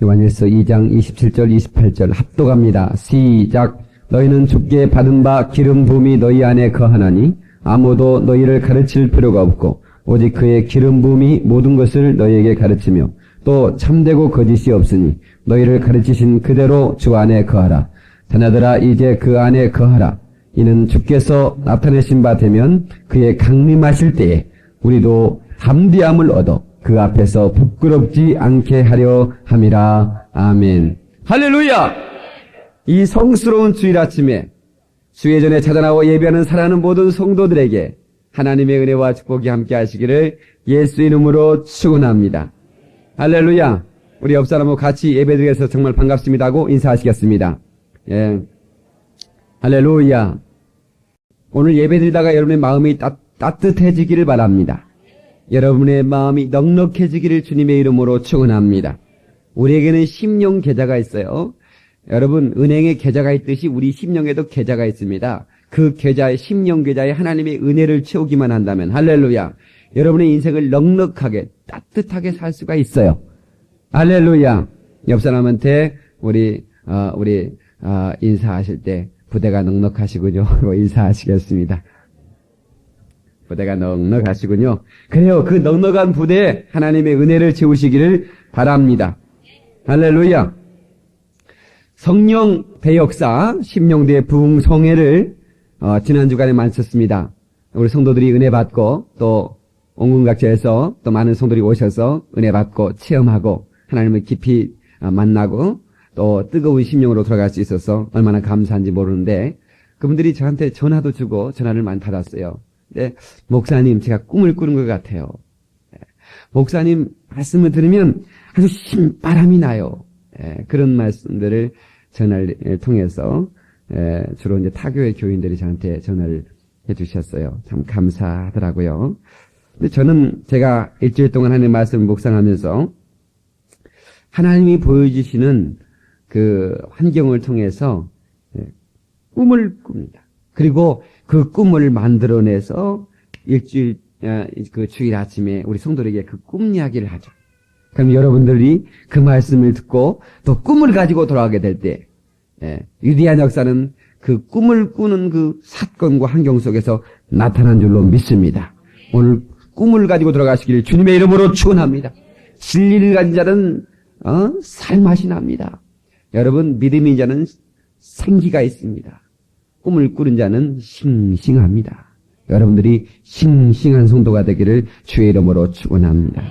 요한일서 2장 27절 28절 합독합니다. 시작. 너희는 주께 받은 바 기름 부음이 너희 안에 거하나니 아무도 너희를 가르칠 필요가 없고 오직 그의 기름 부음이 모든 것을 너희에게 가르치며 또 참되고 거짓이 없으니 너희를 가르치신 그대로 주 안에 거하라. 자녀들아 이제 그 안에 거하라. 이는 주께서 나타내신 바 되면 그의 강림하실 때에 우리도 담대함을 얻어 그 앞에서 부끄럽지 않게 하려 함이라. 아멘. 할렐루야! 이 성스러운 주일 아침에 주의 전에 찾아나와 예배하는 사랑하는 모든 성도들에게 하나님의 은혜와 축복이 함께 하시기를 예수 이름으로 축원합니다. 할렐루야! 우리 옆 사람하고 같이 예배드려서 정말 반갑습니다 하고 인사하시겠습니다. 예. 할렐루야! 오늘 예배드리다가 여러분의 마음이 따뜻해지기를 바랍니다. 여러분의 마음이 넉넉해지기를 주님의 이름으로 축원합니다. 우리에게는 심령 계좌가 있어요. 여러분, 은행에 계좌가 있듯이 우리 심령에도 계좌가 있습니다. 그 계좌에, 심령 계좌에 하나님의 은혜를 채우기만 한다면, 할렐루야, 여러분의 인생을 넉넉하게 따뜻하게 살 수가 있어요. 할렐루야. 옆 사람한테 우리 인사하실 때 부대가 넉넉하시군요. 인사하시겠습니다. 부대가 넉넉하시군요. 그래요. 그 넉넉한 부대에 하나님의 은혜를 채우시기를 바랍니다. 할렐루야. 성령 대역사, 심령대 부흥성회를 지난 주간에 마쳤습니다. 우리 성도들이 은혜 받고 또 온갖각지에서 또 많은 성도들이 오셔서 은혜 받고 체험하고 하나님을 깊이 만나고 또 뜨거운 심령으로 돌아갈 수 있어서 얼마나 감사한지 모르는데 그분들이 저한테 전화도 주고 전화를 많이 받았어요. 네, 목사님, 제가 꿈을 꾸는 것 같아요. 목사님 말씀을 들으면 아주 신바람이 나요. 그런 말씀들을 전화를 통해서 주로 이제 타교의 교인들이 저한테 전화를 해주셨어요. 참 감사하더라고요. 근데 저는 제가 일주일 동안 하나님의 말씀을 묵상하면서 하나님이 보여주시는 그 환경을 통해서 꿈을 꿉니다. 그리고 그 꿈을 만들어내서 일주일 그 주일 아침에 우리 성도들에게 그 꿈 이야기를 하죠. 그럼 여러분들이 그 말씀을 듣고 또 꿈을 가지고 돌아가게 될 때 위대한 역사는 그 꿈을 꾸는 그 사건과 환경 속에서 나타난 줄로 믿습니다. 오늘 꿈을 가지고 돌아가시기를 주님의 이름으로 축원합니다. 진리를 가진 자는 살맛이 납니다. 여러분, 믿음인 자는 생기가 있습니다. 꿈을 꾸는 자는 싱싱합니다. 여러분들이 싱싱한 성도가 되기를 주의 이름으로 축원합니다.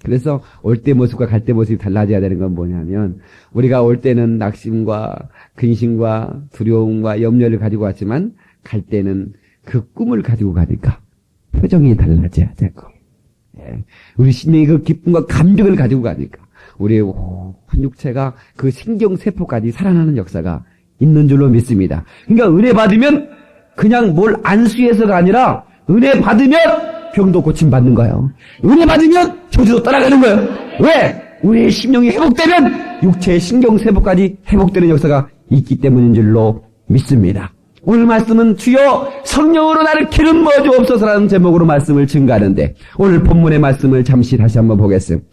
그래서 올 때 모습과 갈 때 모습이 달라져야 되는 건 뭐냐면 우리가 올 때는 낙심과 근심과 두려움과 염려를 가지고 왔지만 갈 때는 그 꿈을 가지고 가니까 표정이 달라져야 되고 우리 심령이 그 기쁨과 감격을 가지고 가니까 우리의 온 육체가 그 신경세포까지 살아나는 역사가 있는 줄로 믿습니다. 그러니까 은혜 받으면 그냥 뭘 안수해서가 아니라 은혜 받으면 병도 고침받는 거예요. 은혜 받으면 저주도 떠나가는 거예요. 왜? 우리의 심령이 회복되면 육체의 신경세포까지 회복되는 역사가 있기 때문인 줄로 믿습니다. 오늘 말씀은 주여 성령으로 나를 기름 부어 주옵소서라는 제목으로 말씀을 증가하는데 오늘 본문의 말씀을 잠시 다시 한번 보겠습니다.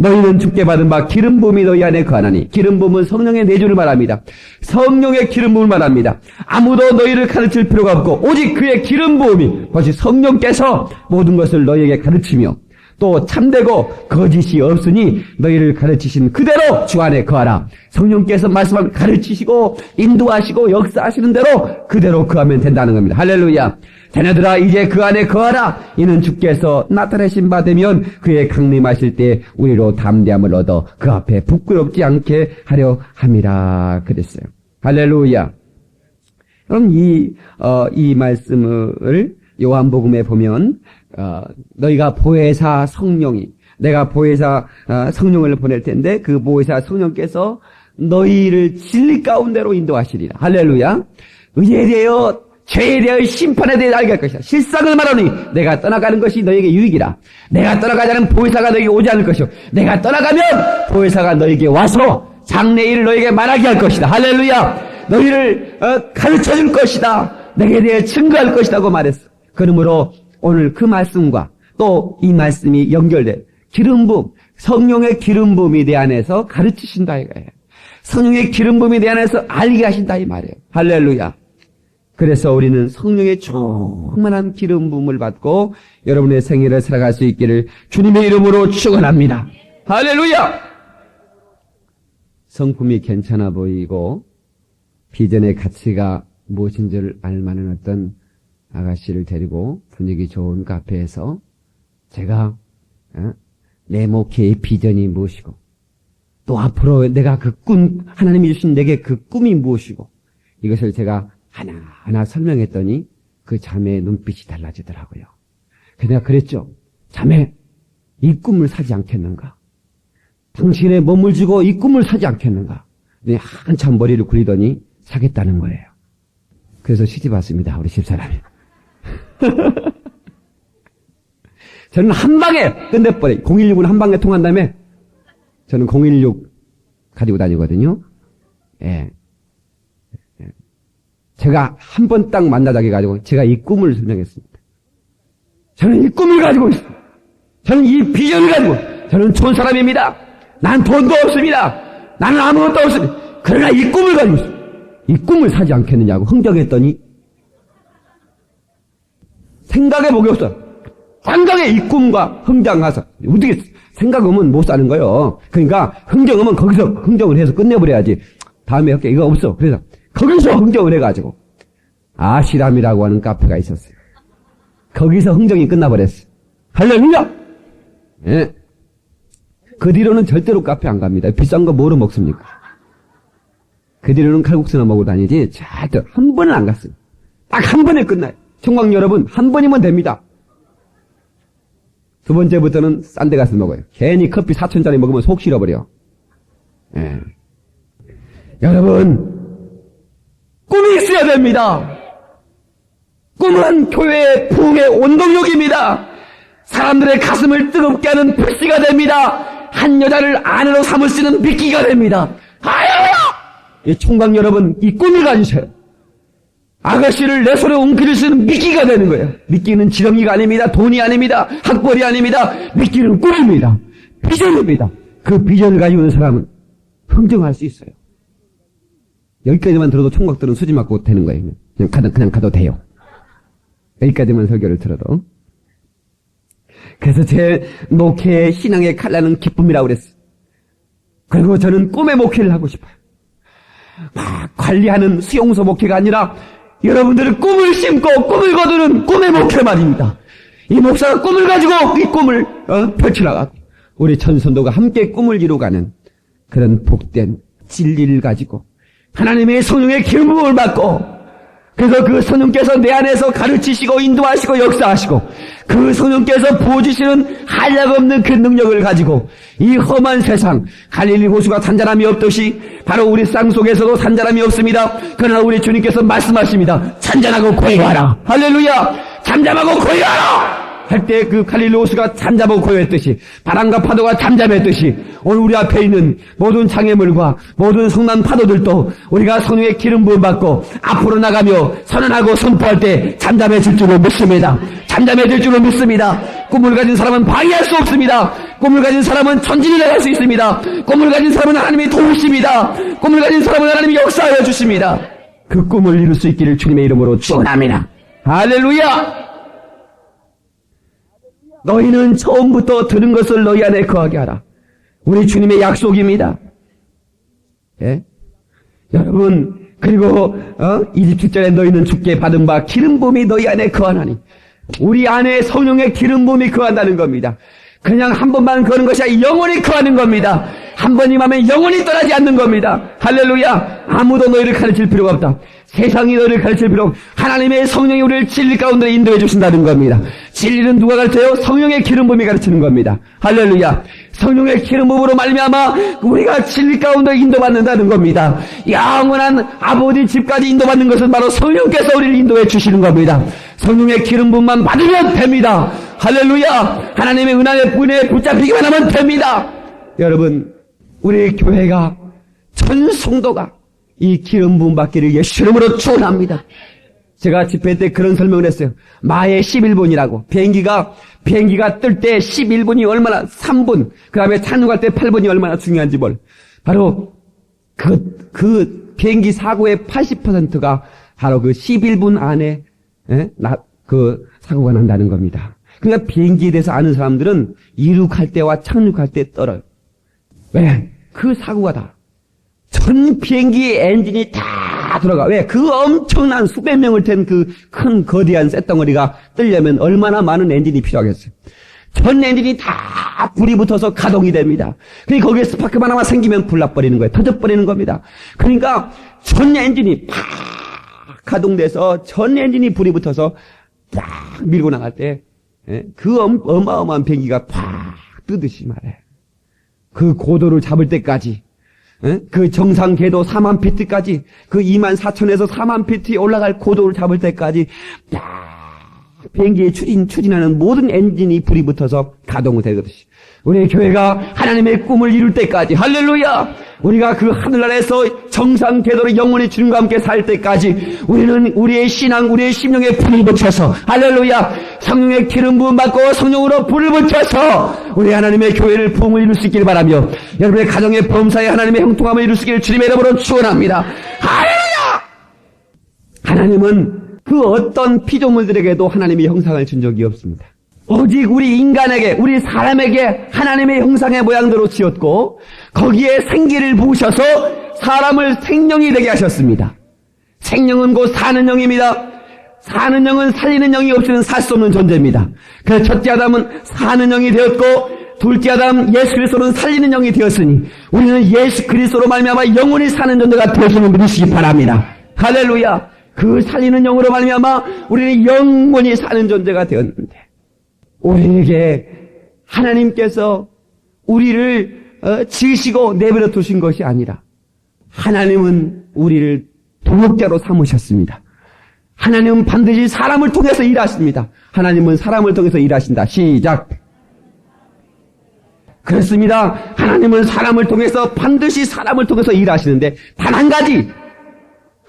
너희는 주께 받은 바 기름 부음이 너희 안에 거하나니, 기름 부음은 성령의 내주를 말합니다. 성령의 기름 부음을 말합니다. 아무도 너희를 가르칠 필요가 없고 오직 그의 기름 부음이 그것이 성령께서 모든 것을 너희에게 가르치며 또 참되고 거짓이 없으니 너희를 가르치신 그대로 주 안에 거하라. 성령께서 말씀을 가르치시고 인도하시고 역사하시는 대로 그대로 거하면 된다는 겁니다. 할렐루야. 자녀들아 이제 그 안에 거하라. 이는 주께서 나타내신 바 되면 그의 강림하실 때 우리로 담대함을 얻어 그 앞에 부끄럽지 않게 하려 함이라 그랬어요. 할렐루야. 그럼 이 말씀을 요한복음에 보면 너희가 보혜사 성령이 내가 보혜사 성령을 보낼 텐데 그 보혜사 성령께서 너희를 진리 가운데로 인도하시리라. 할렐루야. 의에 대하여 죄에 대하여 심판에 대해 알게 할 것이다. 실상을 말하니 내가 떠나가는 것이 너희에게 유익이라. 내가 떠나가지 않은 보혜사가 너희에게 오지 않을 것이요 내가 떠나가면 보혜사가 너희에게 와서 장래일을 너희에게 말하게 할 것이다. 할렐루야. 너희를 가르쳐 줄 것이다. 내게 대해 증거할 것이라고 말했어. 그러므로 오늘 그 말씀과 또 이 말씀이 연결돼 기름 부음, 성령의 기름 부음이 내 안에서 가르치신다 이거예요. 성령의 기름 부음이 내 안에서 알게 하신다 이 말이에요. 할렐루야. 그래서 우리는 성령의 충만한 기름 부음을 받고 여러분의 생애를 살아갈 수 있기를 주님의 이름으로 축원합니다. 할렐루야. 성품이 괜찮아 보이고 비전의 가치가 무엇인지를 알만한 어떤 아가씨를 데리고 분위기 좋은 카페에서 제가 내 목회의 비전이 무엇이고 또 앞으로 내가 그 꿈, 하나님이 주신 내게 그 꿈이 무엇이고 이것을 제가 하나하나 설명했더니 그 자매의 눈빛이 달라지더라고요. 그래서 내가 그랬죠. 자매, 이 꿈을 사지 않겠는가? 당신의 몸을 주고 이 꿈을 사지 않겠는가? 한참 머리를 굴리더니 사겠다는 거예요. 그래서 시집 왔습니다. 우리 집사람이. 저는 한 방에 끝내버려요. 016은 한 방에 통한 다음에 저는 016 가지고 다니거든요. 예. 제가 한 번 딱 만나자고 해가지고 제가 이 꿈을 설명했습니다. 저는 이 꿈을 가지고 있습니다. 저는 이 비전을 가지고 저는 좋은 사람입니다. 난 돈도 없습니다. 나는 아무것도 없습니다. 그러나 이 꿈을 가지고 있습니다. 이 꿈을 사지 않겠느냐고 흥정했더니 생각해 보기 없어. 생각에 이 꿈과 흥정가서 어떻게 생각하면 못 사는 거예요. 그러니까 흥정하면 거기서 흥정을 해서 끝내버려야지. 다음에 할게 이거 없어. 그래서 거기서 흥정을 해가지고 아시람이라고 하는 카페가 있었어요. 거기서 흥정이 끝나버렸어요. 할렐루야. 예. 그 뒤로는 절대로 카페 안 갑니다. 비싼 거 뭐로 먹습니까? 그 뒤로는 칼국수나 먹고 다니지 절대 한 번은 안 갔어요. 딱 한 번에 끝나요. 총각 여러분 한 번이면 됩니다. 두 번째부터는 싼 데 가서 먹어요. 괜히 커피 4,000짜리 먹으면 속 실어버려. 예. 여러분 꿈이 있어야 됩니다. 꿈은 교회의 부흥의 원동력입니다. 사람들의 가슴을 뜨겁게 하는 불씨가 됩니다. 한 여자를 아내로 삼을 수 있는 미끼가 됩니다. 할렐루야! 이 총각 여러분 이 꿈을 가지셔요. 아가씨를 내 손에 웅크릴 수 있는 미끼가 되는 거예요. 미끼는 지렁이가 아닙니다. 돈이 아닙니다. 학벌이 아닙니다. 미끼는 꿈입니다. 비전입니다. 그 비전을 가지고 있는 사람은 흥정할 수 있어요. 여기까지만 들어도 총각들은 수지 맞고 되는 거예요. 그냥 가도 돼요. 여기까지만 설교를 들어도. 그래서 제 목회의 신앙의 칼날은 기쁨이라고 그랬어요. 그리고 저는 꿈의 목회를 하고 싶어요. 막 관리하는 수용소 목회가 아니라 여러분들은 꿈을 심고 꿈을 거두는 꿈의 목회 말입니다. 이 목사가 꿈을 가지고 이 꿈을 펼쳐나가고 우리 천선도가 함께 꿈을 이루어가는 그런 복된 진리를 가지고 하나님의 성령의 기름 부음을 받고 그래서 그 성령께서 내 안에서 가르치시고 인도하시고 역사하시고 그 성령께서 부어주시는 한량없는 그 능력을 가지고 이 험한 세상 갈릴리 호수가 산자람이 없듯이 바로 우리 쌍 속에서도 산자람이 없습니다. 그러나 우리 주님께서 말씀하십니다. 잔잔하고 고요하라. 할렐루야. 잠잠하고 고요하라. 할 때 그 갈릴리 호수가 잠잠하고 고요했듯이 바람과 파도가 잠잠했듯이 오늘 우리 앞에 있는 모든 장애물과 모든 성난 파도들도 우리가 성령의 기름 부음 받고 앞으로 나가며 선언하고 선포할 때 잠잠해질 줄로 믿습니다. 잠잠해질 줄로 믿습니다. 꿈을 가진 사람은 방해할 수 없습니다. 꿈을 가진 사람은 전진이 나갈 수 있습니다. 꿈을 가진 사람은 하나님이 도우십니다. 꿈을 가진 사람은 하나님이 역사하여 주십니다. 그 꿈을 이룰 수 있기를 주님의 이름으로 축원합니다. 할렐루야. 너희는 처음부터 들은 것을 너희 안에 거하게 하라. 우리 주님의 약속입니다. 예? 여러분 그리고 27절에 너희는 주께 받은 바 기름 부음이 너희 안에 거하나니 우리 안에 성령의 기름 부음이 거한다는 겁니다. 그냥 한 번만 거는 것이 아니라 영원히 거하는 겁니다. 한 번 임하면 영원히 떠나지 않는 겁니다. 할렐루야. 아무도 너희를 가르칠 필요가 없다. 세상이 너희를 가르칠 필요 없다. 하나님의 성령이 우리를 진리 가운데 인도해 주신다는 겁니다. 진리는 누가 가르쳐요? 성령의 기름 부음이 가르치는 겁니다. 할렐루야. 성령의 기름 부음으로 말미암아 우리가 진리 가운데 인도받는다는 겁니다. 영원한 아버지 집까지 인도받는 것은 바로 성령께서 우리를 인도해 주시는 겁니다. 성령의 기름 부음만 받으면 됩니다. 할렐루야. 하나님의 은혜에 붙잡히기만 하면 됩니다. 여러분 우리 교회가 전 성도가 이 기름 부음 받기를 예수 이름으로 축원합니다. 제가 집회 때 그런 설명을 했어요. 마의 11분이라고. 비행기가 뜰 때 11분이 얼마나 3분, 그 다음에 착륙할 때 8분이 얼마나 중요한지 바로 그 비행기 사고의 80%가 바로 그 11분 안에 사고가 난다는 겁니다. 그러니까 비행기에 대해서 아는 사람들은 이륙할 때와 착륙할 때 떨어요. 왜? 그 사고가 다. 전 비행기 엔진이 다 들어가. 왜? 그 엄청난 수백 명을 탄 그 큰 거대한 쇳덩어리가 뜨려면 얼마나 많은 엔진이 필요하겠어요. 전 엔진이 다 불이 붙어서 가동이 됩니다. 그러니까 거기에 스파크 하나만 생기면 불 나버리는 거예요. 터져버리는 겁니다. 그러니까 전 엔진이 팍 가동돼서 전 엔진이 불이 붙어서 팍 밀고 나갈 때 그 어마어마한 비행기가 팍 뜨듯이 말해. 그 고도를 잡을 때까지 그 정상 궤도 4만 피트까지 그 2만 4천에서 4만 피트에 올라갈 고도를 잡을 때까지 비행기에 추진하는 모든 엔진이 불이 붙어서 가동이 되듯이 우리의 교회가 하나님의 꿈을 이룰 때까지 할렐루야 우리가 그 하늘나라에서 정상 궤도로 영원히 주님과 함께 살 때까지 우리는 우리의 신앙 우리의 심령에 불을 붙여서 할렐루야 성령의 기름 부음 받고 성령으로 불을 붙여서 우리 하나님의 교회를 부흥을 이룰 수 있기를 바라며 여러분의 가정의 범사에 하나님의 형통함을 이룰 수 있기를 주님의 이름으로 축원합니다. 할렐루야. 하나님은 그 어떤 피조물들에게도 하나님의 형상을 준 적이 없습니다. 오직 우리 인간에게 우리 사람에게 하나님의 형상의 모양대로 지었고 거기에 생기를 부으셔서 사람을 생명이 되게 하셨습니다. 생명은 곧 사는 영입니다. 사는 영은 살리는 영이 없이는 살 수 없는 존재입니다. 그래서 첫째 아담은 사는 영이 되었고 둘째 아담 예수 그리스도는 살리는 영이 되었으니 우리는 예수 그리스도로 말미암아 영원히 사는 존재가 되었음을 믿으시기 바랍니다. 할렐루야. 그 살리는 영으로 말미암아 우리는 영원히 사는 존재가 되었는데 우리에게 하나님께서 우리를 지으시고 내버려 두신 것이 아니라 하나님은 우리를 동역자로 삼으셨습니다. 하나님은 반드시 사람을 통해서 일하십니다. 하나님은 사람을 통해서 일하신다. 시작. 그렇습니다. 하나님은 사람을 통해서 반드시 사람을 통해서 일하시는데 단 한 가지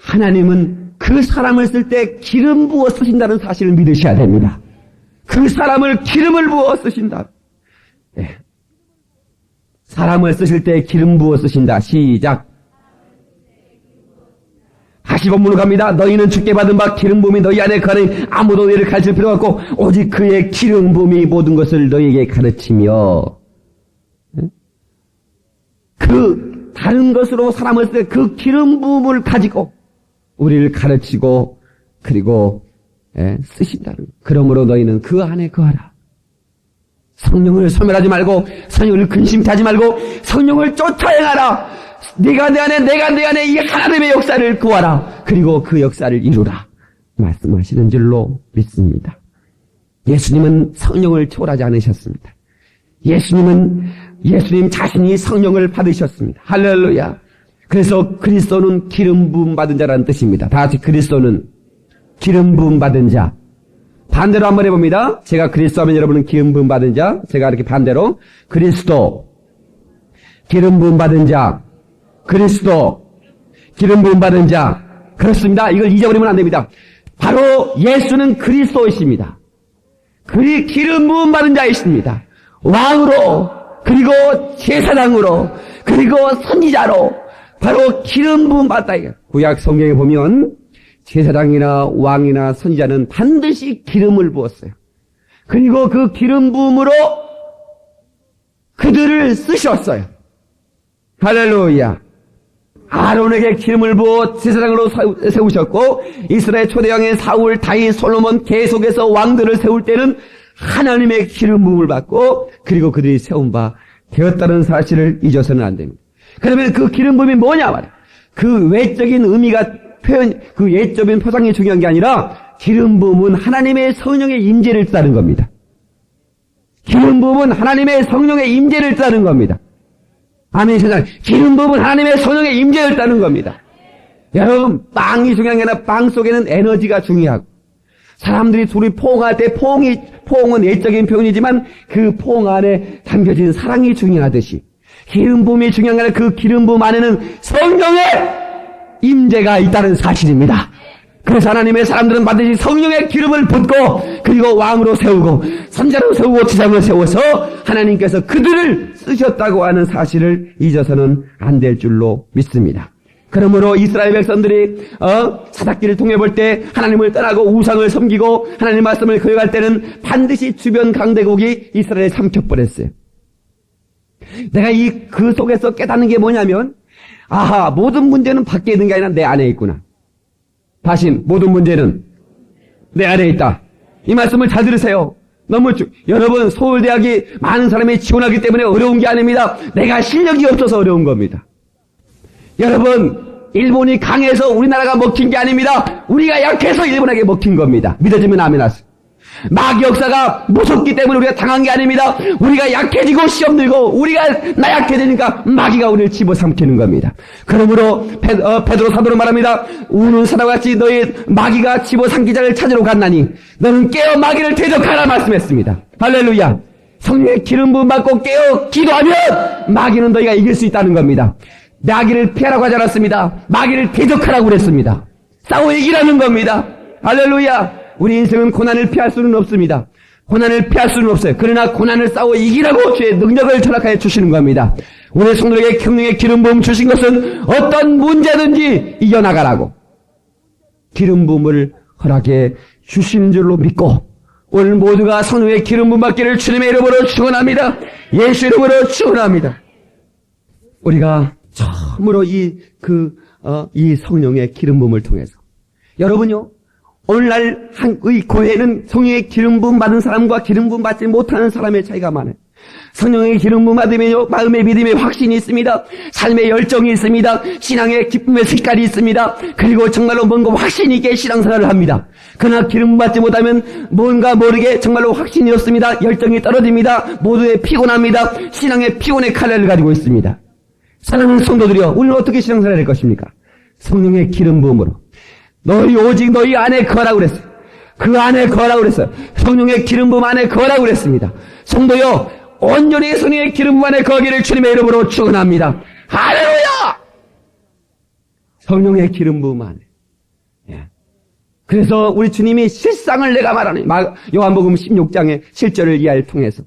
하나님은 그 사람을 쓸 때 기름 부어 쓰신다는 사실을 믿으셔야 됩니다. 그 사람을 기름을 부어 쓰신다. 네. 사람을 쓰실 때 기름 부어 쓰신다. 시작. 다시 본문으로 갑니다. 너희는 주께 받은 바 기름 부음이 너희 안에 거하니 아무도 너희를 가르칠 필요가 없고 오직 그의 기름 부음이 모든 것을 너희에게 가르치며 그 다른 것으로 사람을 쓸 때 그 기름 부음을 가지고 우리를 가르치고 그리고 쓰신다는. 그러므로 너희는 그 안에 거하라. 성령을 소멸하지 말고 성령을 근심하지 말고 성령을 쫓아 행하라. 네가 내 안에 이 하나님의 역사를 구하라. 그리고 그 역사를 이루라. 말씀하시는 줄로 믿습니다. 예수님은 성령을 초월하지 않으셨습니다. 예수님 자신이 성령을 받으셨습니다. 할렐루야. 그래서 그리스도는 기름 부음 받은 자라는 뜻입니다. 다 같이 그리스도는 기름 부음 받은 자. 반대로 한번 해봅니다. 제가 그리스도 하면 여러분은 기름 부음 받은 자. 제가 이렇게 반대로 그리스도 기름 부음 받은 자. 그리스도 기름 부음 받은 자. 그렇습니다. 이걸 잊어버리면 안 됩니다. 바로 예수는 그리스도이십니다. 기름 부음 받은 자이십니다. 왕으로 그리고 제사장으로 그리고 선지자로 바로 기름 부음 받다. 구약 성경에 보면 제사장이나 왕이나 선지자는 반드시 기름을 부었어요. 그리고 그 기름 부음으로 그들을 쓰셨어요. 할렐루야. 아론에게 기름을 부어 제사장으로 세우셨고 이스라엘 초대왕인 사울, 다윗, 솔로몬 계속해서 왕들을 세울 때는 하나님의 기름 부음을 받고 그리고 그들이 세운 바 되었다는 사실을 잊어서는 안 됩니다. 그러면 그 기름 부음이 뭐냐 말이야. 그 외적인 의미가 그 예적인 표상이 중요한 게 아니라 기름 부음은 하나님의 성령의 임재를 뜻하는 겁니다. 기름 부음은 하나님의 성령의 임재를 뜻하는 겁니다. 아멘. 세상 기름 부음은 하나님의 성령의 임재를 뜻하는 겁니다. 여러분 빵이 중요한 게 아니라 빵 속에는 에너지가 중요하고 사람들이 둘이 포옹할 때 포옹은 예적인 표현이지만 그 포옹 안에 담겨진 사랑이 중요하듯이 기름 부음이 중요한 게 아니라 그 기름 부음 안에는 성령의 임재가 있다는 사실입니다. 그래서 하나님의 사람들은 반드시 성령의 기름을 붓고 그리고 왕으로 세우고 선자로 세우고 지상으로 세워서 하나님께서 그들을 쓰셨다고 하는 사실을 잊어서는 안 될 줄로 믿습니다. 그러므로 이스라엘 백성들이 사사기를 통해 볼 때 하나님을 떠나고 우상을 섬기고 하나님 말씀을 거역할 때는 반드시 주변 강대국이 이스라엘을 삼켜버렸어요. 내가 그 속에서 깨닫는 게 뭐냐면 모든 문제는 밖에 있는 게 아니라 내 안에 있구나. 다시 모든 문제는 내 안에 있다. 이 말씀을 잘 들으세요. 여러분 서울대학이 많은 사람이 지원하기 때문에 어려운 게 아닙니다. 내가 실력이 없어서 어려운 겁니다. 여러분 일본이 강해서 우리나라가 먹힌 게 아닙니다. 우리가 약해서 일본에게 먹힌 겁니다. 믿어지면 아멘 하세요. 마귀 역사가 무섭기 때문에 우리가 당한 게 아닙니다. 우리가 약해지고 시험 들고 우리가 나약해지니까 마귀가 우리를 집어삼키는 겁니다. 그러므로 베드로 사도로 말합니다. 우는 사람과 같이 너희 마귀가 집어삼키 자를 찾으러 갔나니 너는 깨어 마귀를 대적하라 말씀했습니다. 할렐루야. 성령의 기름 부음 받고 깨어 기도하면 마귀는 너희가 이길 수 있다는 겁니다. 마귀를 피하라고 하지 않았습니다. 마귀를 대적하라고 그랬습니다. 싸워 이기라는 겁니다. 할렐루야. 우리 인생은 고난을 피할 수는 없습니다. 고난을 피할 수는 없어요. 그러나 고난을 싸워 이기라고 주의 능력을 전락하여 주시는 겁니다. 우리 성도에게 성령의 기름 부음 주신 것은 어떤 문제든지 이겨나가라고 기름 부음을 허락해 주시는 줄로 믿고 오늘 모두가 성령의 기름 부음 받기를 주님의 이름으로 축원합니다. 예수 이름으로 축원합니다. 우리가 처음으로 이 성령의 기름 부음을 통해서 여러분요. 오늘날 이 교회는 성령의 기름 부음 받은 사람과 기름 부음 받지 못하는 사람의 차이가 많아요. 성령의 기름 부음 받으면요 마음의 믿음의 확신이 있습니다. 삶의 열정이 있습니다. 신앙의 기쁨의 색깔이 있습니다. 그리고 정말로 뭔가 확신 있게 신앙생활을 합니다. 그러나 기름 부음 받지 못하면 뭔가 모르게 정말로 확신이 없습니다. 열정이 떨어집니다. 모두에 피곤합니다. 신앙의 피곤의 칼날을 가지고 있습니다. 사랑하는 성도들이여, 우리는 어떻게 신앙생활을 할 것입니까? 성령의 기름 부음으로. 오직 너희 안에 거하라고 그랬어요. 그 안에 거하라고 그랬어요. 성령의 기름 부음 안에 거하라고 그랬습니다. 성도여, 온전히 성령의 기름 부음 안에 거하기를 주님의 이름으로 축원합니다. 할렐루야! 성령의 기름 부음 안에. 그래서 우리 주님이 실상을 내가 말하는 요한복음 16장의 실절을 이하를 통해서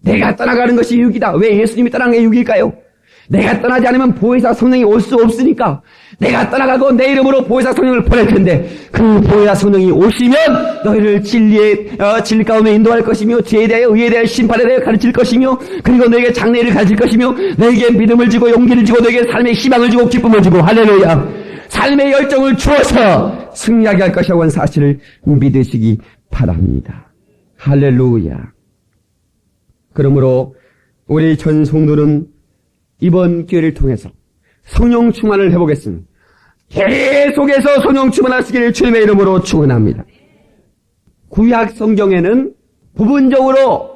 내가 떠나가는 것이 유익이다. 왜 예수님이 떠난 게 유익일까요? 내가 떠나지 않으면 보혜사 성령이 올 수 없으니까 내가 떠나가고 내 이름으로 보혜사 성령을 보낼 텐데 그 보혜사 성령이 오시면 너희를 진리 가운데 인도할 것이며 죄에 대하여 의에 대하여 심판에 대하여 가르칠 것이며 그리고 너에게 장래를 가르칠 것이며 너에게 믿음을 주고 용기를 주고 너에게 삶의 희망을 주고 기쁨을 주고 할렐루야 삶의 열정을 주어서 승리하게 할 것이라고 하는 사실을 믿으시기 바랍니다. 할렐루야. 그러므로 우리 전 성도는 이번 기회를 통해서 성령 충만을 해보겠습니다. 계속해서 성령 충만하시기를 주님의 이름으로 축원합니다. 구약 성경에는 부분적으로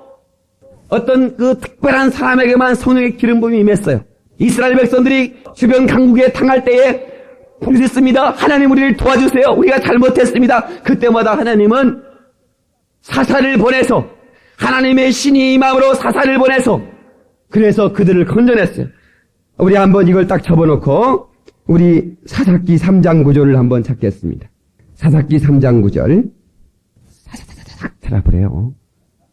어떤 그 특별한 사람에게만 성령의 기름 부음이 임했어요. 이스라엘 백성들이 주변 강국에 당할 때에 부르짖습니다. 하나님 우리를 도와주세요. 우리가 잘못했습니다. 그때마다 하나님은 사사를 보내서 하나님의 신이 임함으로 사사를 보내서 그래서 그들을 건져냈어요. 우리 한번 이걸 딱 접어놓고 우리 사사기 3장 9절을 한번 찾겠습니다. 사사기 3장 9절 사사사사삭 찾아보래요.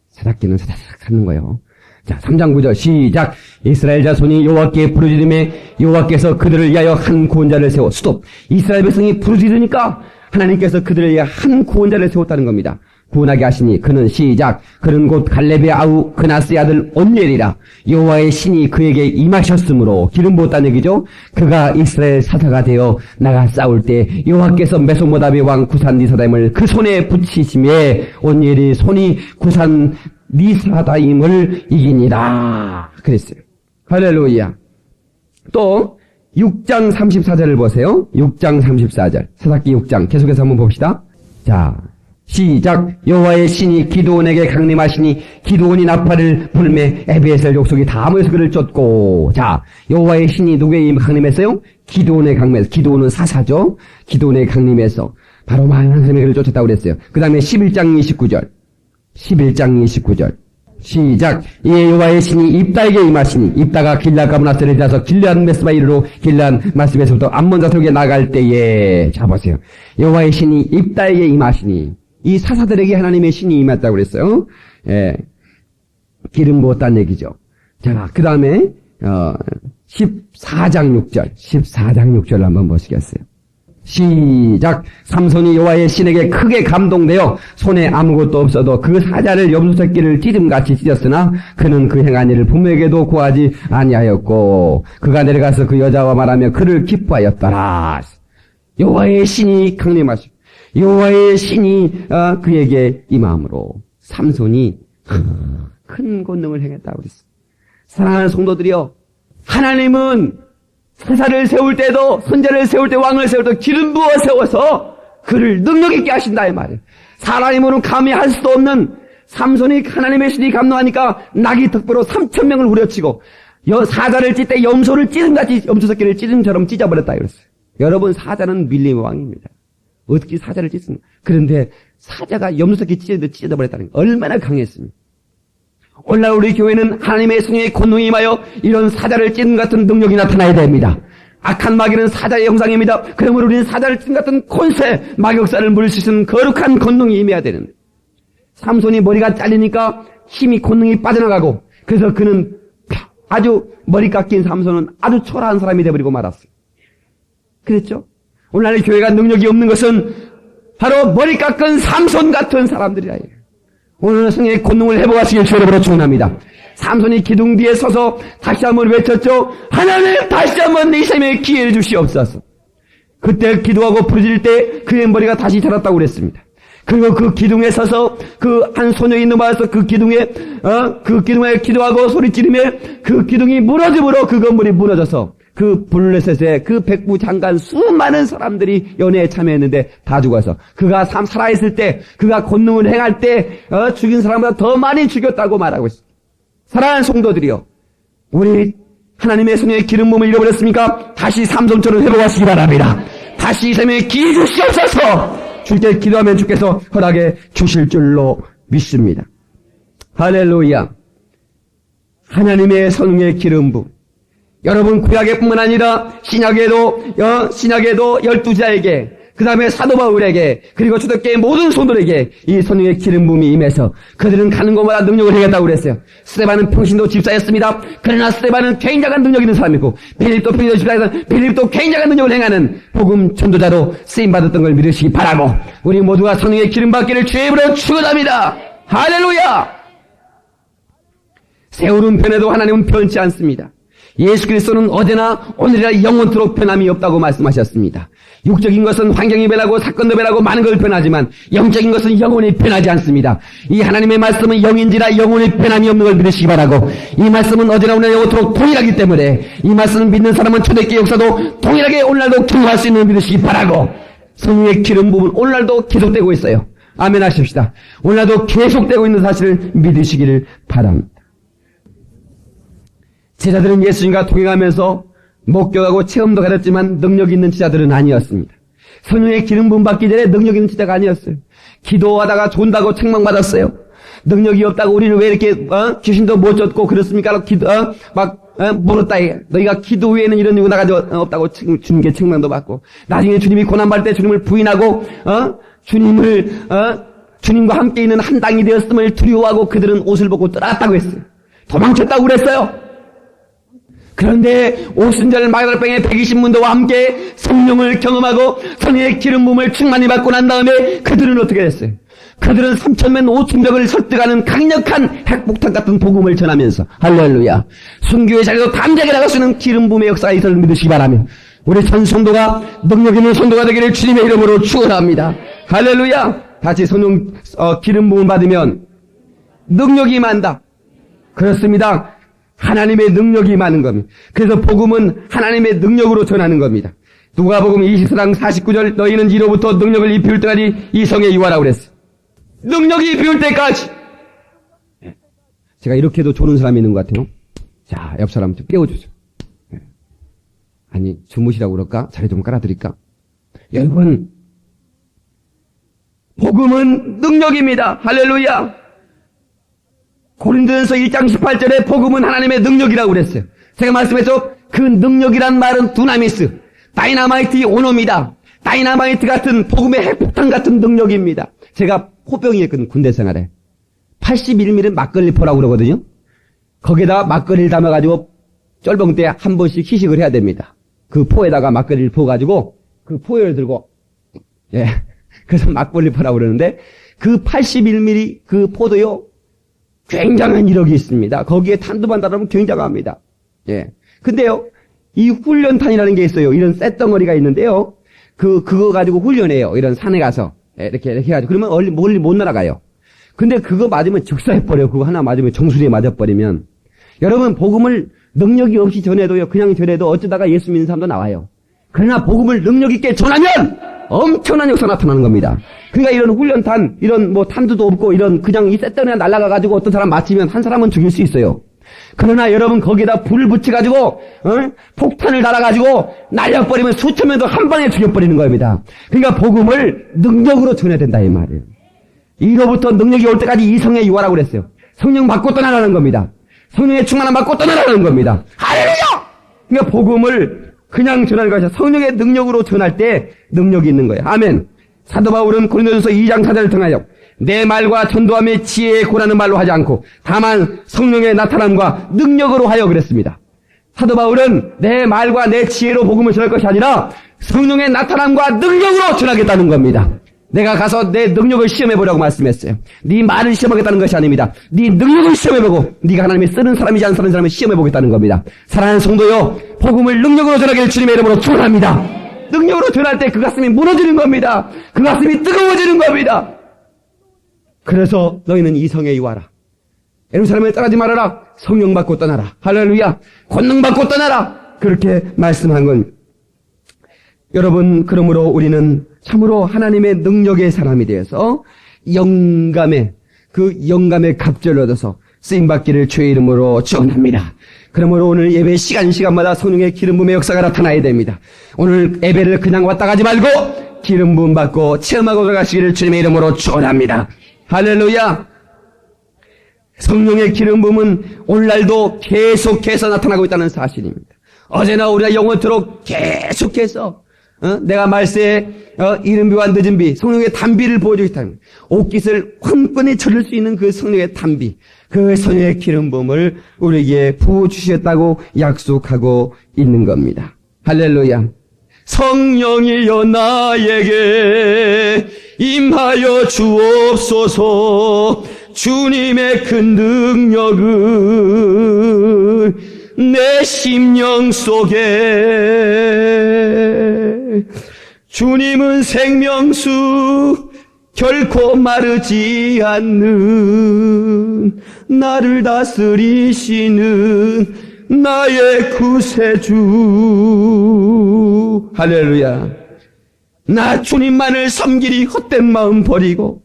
사사기는 사사삭 찾는 거예요. 자, 3장 9절 시작. 이스라엘 자손이 여호와께 부르짖음에 여호와께서 그들을 위하여 한 구원자를 세워 스톱. 이스라엘 백성이 부르짖으니까 하나님께서 그들을 위하여 한 구원자를 세웠다는 겁니다. 구원하게 하시니 그는 시작. 그는 곧 갈렙의 아우 그나스의 아들 온니엘이라. 여호와의 신이 그에게 임하셨으므로 기름 부었다는 얘기죠. 그가 이스라엘 사사가 되어 나가 싸울 때 여호와께서 메소모다비 왕 구산 리사다임을 그 손에 붙이심에 온니엘이 손이 구산 리사다임을 이기니라 그랬어요. 할렐루야. 또 6장 34절을 보세요. 6장 34절 사사기 6장 계속해서 한번 봅시다. 자 시작. 여호와의 신이 기드온에게 강림하시니 기드온이 나팔을 불매 에베에셀 족속이 다 모여서 그를 쫓고. 자, 여호와의 신이 누구에게 강림했어요? 기드온에 강림해서. 기드온은 사사죠. 기드온에 강림해서 바로 많은 사람이 그를 쫓았다고 그랬어요. 그 다음에 11장 29절 11장 29절 시작. 이에 여호와의 신이 입다에게 임하시니 입다가 길앗 가므나스를 지나서 길앗 메스바 이르러 길앗 마스에서부터 암몬 자손에게 나갈 때에 자 보세요. 여호와의 신이 입다에게 임하시니 이 사사들에게 하나님의 신이 임했다고 그랬어요. 예. 기름 부었다는 얘기죠. 자, 그 다음에 14장 6절을 한번 보시겠어요. 시작. 삼손이 여호와의 신에게 크게 감동되어 손에 아무것도 없어도 그 사자를 염소새끼를 찢음같이 찢었으나 그는 그 행한 일을 부모에게도 구하지 아니하였고 그가 내려가서 그 여자와 말하며 그를 기뻐하였더라. 여호와의 신이 강림하시고 여호와의 신이 그에게 임함으로 삼손이 큰 권능을 행했다고 그랬어요. 사랑하는 성도들이여, 하나님은 사사를 세울 때도, 선자를 세울 때, 왕을 세울 때 기름 부어 세워서 그를 능력 있게 하신다 이 말이에요. 사람으로는 감히 할 수도 없는 삼손이 하나님의 신이 감동하니까 낙이 턱뼈로 3,000명을 후려치고 사자를 찢 때 염소를 찢음같이 염소새끼를 찢음처럼 찢어버렸다 그랬어요. 여러분, 사자는 밀림의 왕입니다. 어떻게 사자를 찢습니까? 그런데 사자가 염소새끼 찢어버렸다는 게 얼마나 강했습니까? 오늘날 우리 교회는 하나님의 성령의 권능이 임하여 이런 사자를 찢는 같은 능력이 나타나야 됩니다. 악한 마귀는 사자의 형상입니다. 그러므로 우리는 사자를 찢는 같은 권세, 마격사를 물을 수 있는 거룩한 권능이 임해야 되는데 삼손이 머리가 잘리니까 힘이 권능이 빠져나가고 그래서 그는 아주 머리 깎인 삼손은 아주 초라한 사람이 되어버리고 말았어요. 그랬죠? 오늘날 교회가 능력이 없는 것은 바로 머리 깎은 삼손 같은 사람들이라. 오늘 성령의 권능을 회복하시길 주의 이름으로 축원합니다. 삼손이 기둥 뒤에 서서 다시 한번 외쳤죠. 하나님 다시 한번 내 삶에 기회를 주시옵소서. 그때 기도하고 부르짖을 때 그의 머리가 다시 자랐다고 그랬습니다. 그리고 그 기둥에 서서 그 한 소녀이 넘어와서 그 기둥에 기도하고 소리 지르며 그 기둥이 무너짐으로 그 건물이 무너져서 그 블레셋의 그 백부 장관 수많은 사람들이 연회에 참여했는데 다 죽어서 그가 살아있을 때 그가 권능을 행할 때 죽인 사람보다 더 많이 죽였다고 말하고 있습니다. 사랑하는 성도들이여, 우리 하나님의 성령의 기름 부음을 잃어버렸습니까? 다시 삼손처럼 회복하시기 바랍니다. 다시 이 삶에 기회 주시옵소서. 주께 기도하면 주께서 허락해 주실 줄로 믿습니다. 할렐루야. 하나님의 성령의 기름 부음, 여러분 구약에뿐만 아니라 신약에도 12자에게 그 다음에 사도 바울에게 그리고 초대교회 모든 성도들에게 이 성령의 기름 부음이 임해서 그들은 가는 곳마다 능력을 행했다고 그랬어요. 스데반은 평신도 집사였습니다. 그러나 스데반은 굉장한 능력 있는 사람이고 빌립도 평신도 집사에서 빌립도 굉장한 능력을 행하는 복음 전도자로 쓰임받았던 걸 믿으시기 바라고 우리 모두가 성령의 기름 받기를 주의 이름으로 축원합니다. 할렐루야. 세월은 변해도 하나님은 변치 않습니다. 예수 그리스도는 어제나 오늘이라 영원토록 변함이 없다고 말씀하셨습니다. 육적인 것은 환경이 변하고 사건도 변하고 많은 걸 변하지만 영적인 것은 영원히 변하지 않습니다. 이 하나님의 말씀은 영인지라 영원히 변함이 없는 걸 믿으시기 바라고 이 말씀은 어제나 오늘이라 영원토록 동일하기 때문에 이 말씀을 믿는 사람은 초대교회 역사도 동일하게 오늘날도 경험할 수 있는 걸 믿으시기 바라고 성령의 기름 부음은 오늘날도 계속되고 있어요. 아멘 하십시다. 오늘날도 계속되고 있는 사실을 믿으시기를 바랍니다. 제자들은 예수님과 동행하면서 목격하고 체험도 가졌지만 능력 있는 제자들은 아니었습니다. 성령의 기름 부음 받기 전에 능력 있는 제자가 아니었어요. 기도하다가 존다고 책망받았어요. 능력이 없다고 우리는 왜 이렇게 귀신도 못 쫓고 그렇습니까? 물었다. 너희가 기도 외에는 이런 이유 나가지 없다고 주님께 책망도 받고 나중에 주님이 고난받을 때 주님을 부인하고 주님과 함께 있는 한 당이 되었음을 두려워하고 그들은 옷을 벗고 떠났다고 했어요. 도망쳤다고 그랬어요. 그런데 오순절 마가다라병의 120문도와 함께 성령을 경험하고 성령의 기름 부음을 충만히 받고 난 다음에 그들은 어떻게 됐어요? 그들은 3,000명 5,000명을 설득하는 강력한 핵폭탄 같은 복음을 전하면서 할렐루야. 순교의 자리도 담대하게 나갈 수 있는 기름 부음의 역사가 있음을 믿으시기 바라며 우리 전 성도가 능력 있는 성도가 되기를 주님의 이름으로 축원합니다. 할렐루야. 다시 성령 기름 부음을 받으면 능력이 임한다. 그렇습니다. 하나님의 능력이 임하는 겁니다. 그래서 복음은 하나님의 능력으로 전하는 겁니다. 누가복음 20장 49절 너희는 이로부터 능력을 입힐 때까지 이 성에 유하라고 그랬어요. 능력이 입힐 때까지. 제가 이렇게도 조는 사람이 있는 것 같아요. 자, 옆 사람 좀 깨워주세요. 아니 주무시라고 그럴까? 자리 좀 깔아드릴까? 여러분, 복음은 능력입니다. 할렐루야. 고린도전서 1장 18절에 복음은 하나님의 능력이라고 그랬어요. 제가 말씀했죠. 그 능력이란 말은 두나미스, 다이나마이트 오놈이다. 다이나마이트 같은 복음의 핵폭탄 같은 능력입니다. 제가 포병이었거든요. 군대 생활에. 81mm 막걸리포라고 그러거든요. 거기에다가 막걸리를 담아가지고 쫄병 때 한 번씩 희식을 해야 됩니다. 그 포에다가 막걸리를 부어가지고 그 포를 들고, 예. 그래서 막걸리포라고 그러는데 그 81mm 그 포도요, 굉장한 이력이 있습니다. 거기에 탄두만 달으면 굉장합니다. 예. 근데요, 이 훈련탄이라는 게 있어요. 이런 쇳덩어리가 있는데요. 그거 가지고 훈련해요. 이런 산에 가서. 예, 이렇게 해가지고. 그러면 멀리 못 날아가요. 근데 그거 맞으면 즉사해버려요. 그거 하나 맞으면 정수리에 맞아버리면. 여러분, 복음을 능력이 없이 전해도요, 그냥 전해도 어쩌다가 예수 믿는 사람도 나와요. 그러나 복음을 능력 있게 전하면 엄청난 역사 나타나는 겁니다. 그러니까 이런 훈련탄, 이런 뭐 탄두도 없고 이런 그냥 이 쇳덩이가 날아가가지고 어떤 사람 맞히면 한 사람은 죽일 수 있어요. 그러나 여러분 거기에다 불을 붙여가지고 폭탄을 달아가지고 날려버리면 수천 명도 한 방에 죽여버리는 겁니다. 그러니까 복음을 능력으로 전해야 된다 이 말이에요. 이로부터 능력이 올 때까지 이성의 유화라고 그랬어요. 성령 받고 떠나라는 겁니다. 성령의 충만함 받고 떠나라는 겁니다. 할렐루야! 그러니까 복음을 그냥 전하는 것이 아니라 성령의 능력으로 전할 때 능력이 있는 거예요. 아멘. 사도 바울은 고린도전서 2장 4절을 통하여 내 말과 전도함의 지혜에 고라는 말로 하지 않고 다만 성령의 나타남과 능력으로 하여 그랬습니다. 사도 바울은 내 말과 내 지혜로 복음을 전할 것이 아니라 성령의 나타남과 능력으로 전하겠다는 겁니다. 내가 가서 내 능력을 시험해보라고 말씀했어요. 네 말을 시험하겠다는 것이 아닙니다. 네 능력을 시험해보고 네가 하나님이 쓰는 사람이지 않은 사람을 시험해보겠다는 겁니다. 사랑하는 성도요, 복음을 능력으로 전하기를 주님의 이름으로 축원합니다. 능력으로 전할 때 그 가슴이 무너지는 겁니다. 그 가슴이 뜨거워지는 겁니다. 그래서 너희는 이성에 이와라. 예루살렘에 떠나지 말아라. 성령 받고 떠나라. 할렐루야. 권능 받고 떠나라. 그렇게 말씀한 겁니다. 여러분, 그러므로 우리는 참으로 하나님의 능력의 사람이 되어서 영감의 갑절을 얻어서 쓰임받기를 주의 이름으로 축원합니다. 그러므로 오늘 예배 시간마다 성령의 기름 부음의 역사가 나타나야 됩니다. 오늘 예배를 그냥 왔다 가지 말고 기름 부음 받고 체험하고 들어가시기를 주님의 이름으로 축원합니다. 할렐루야. 성령의 기름 부음은 오늘날도 계속해서 나타나고 있다는 사실입니다. 어제나 우리가 영원토록 계속해서 내가 말세에 이른비와 늦은비 성령의 단비를 보여주고 있다는 옷깃을 황끈히 쳐줄 수 있는 그 성령의 단비, 그 성령의 기름 부음을 우리에게 부어주셨다고 약속하고 있는 겁니다. 할렐루야. 성령이여 나에게 임하여 주옵소서. 주님의 큰 능력을 내 심령 속에. 주님은 생명수 결코 마르지 않는 나를 다스리시는 나의 구세주. 할렐루야. 나 주님만을 섬기리 헛된 마음 버리고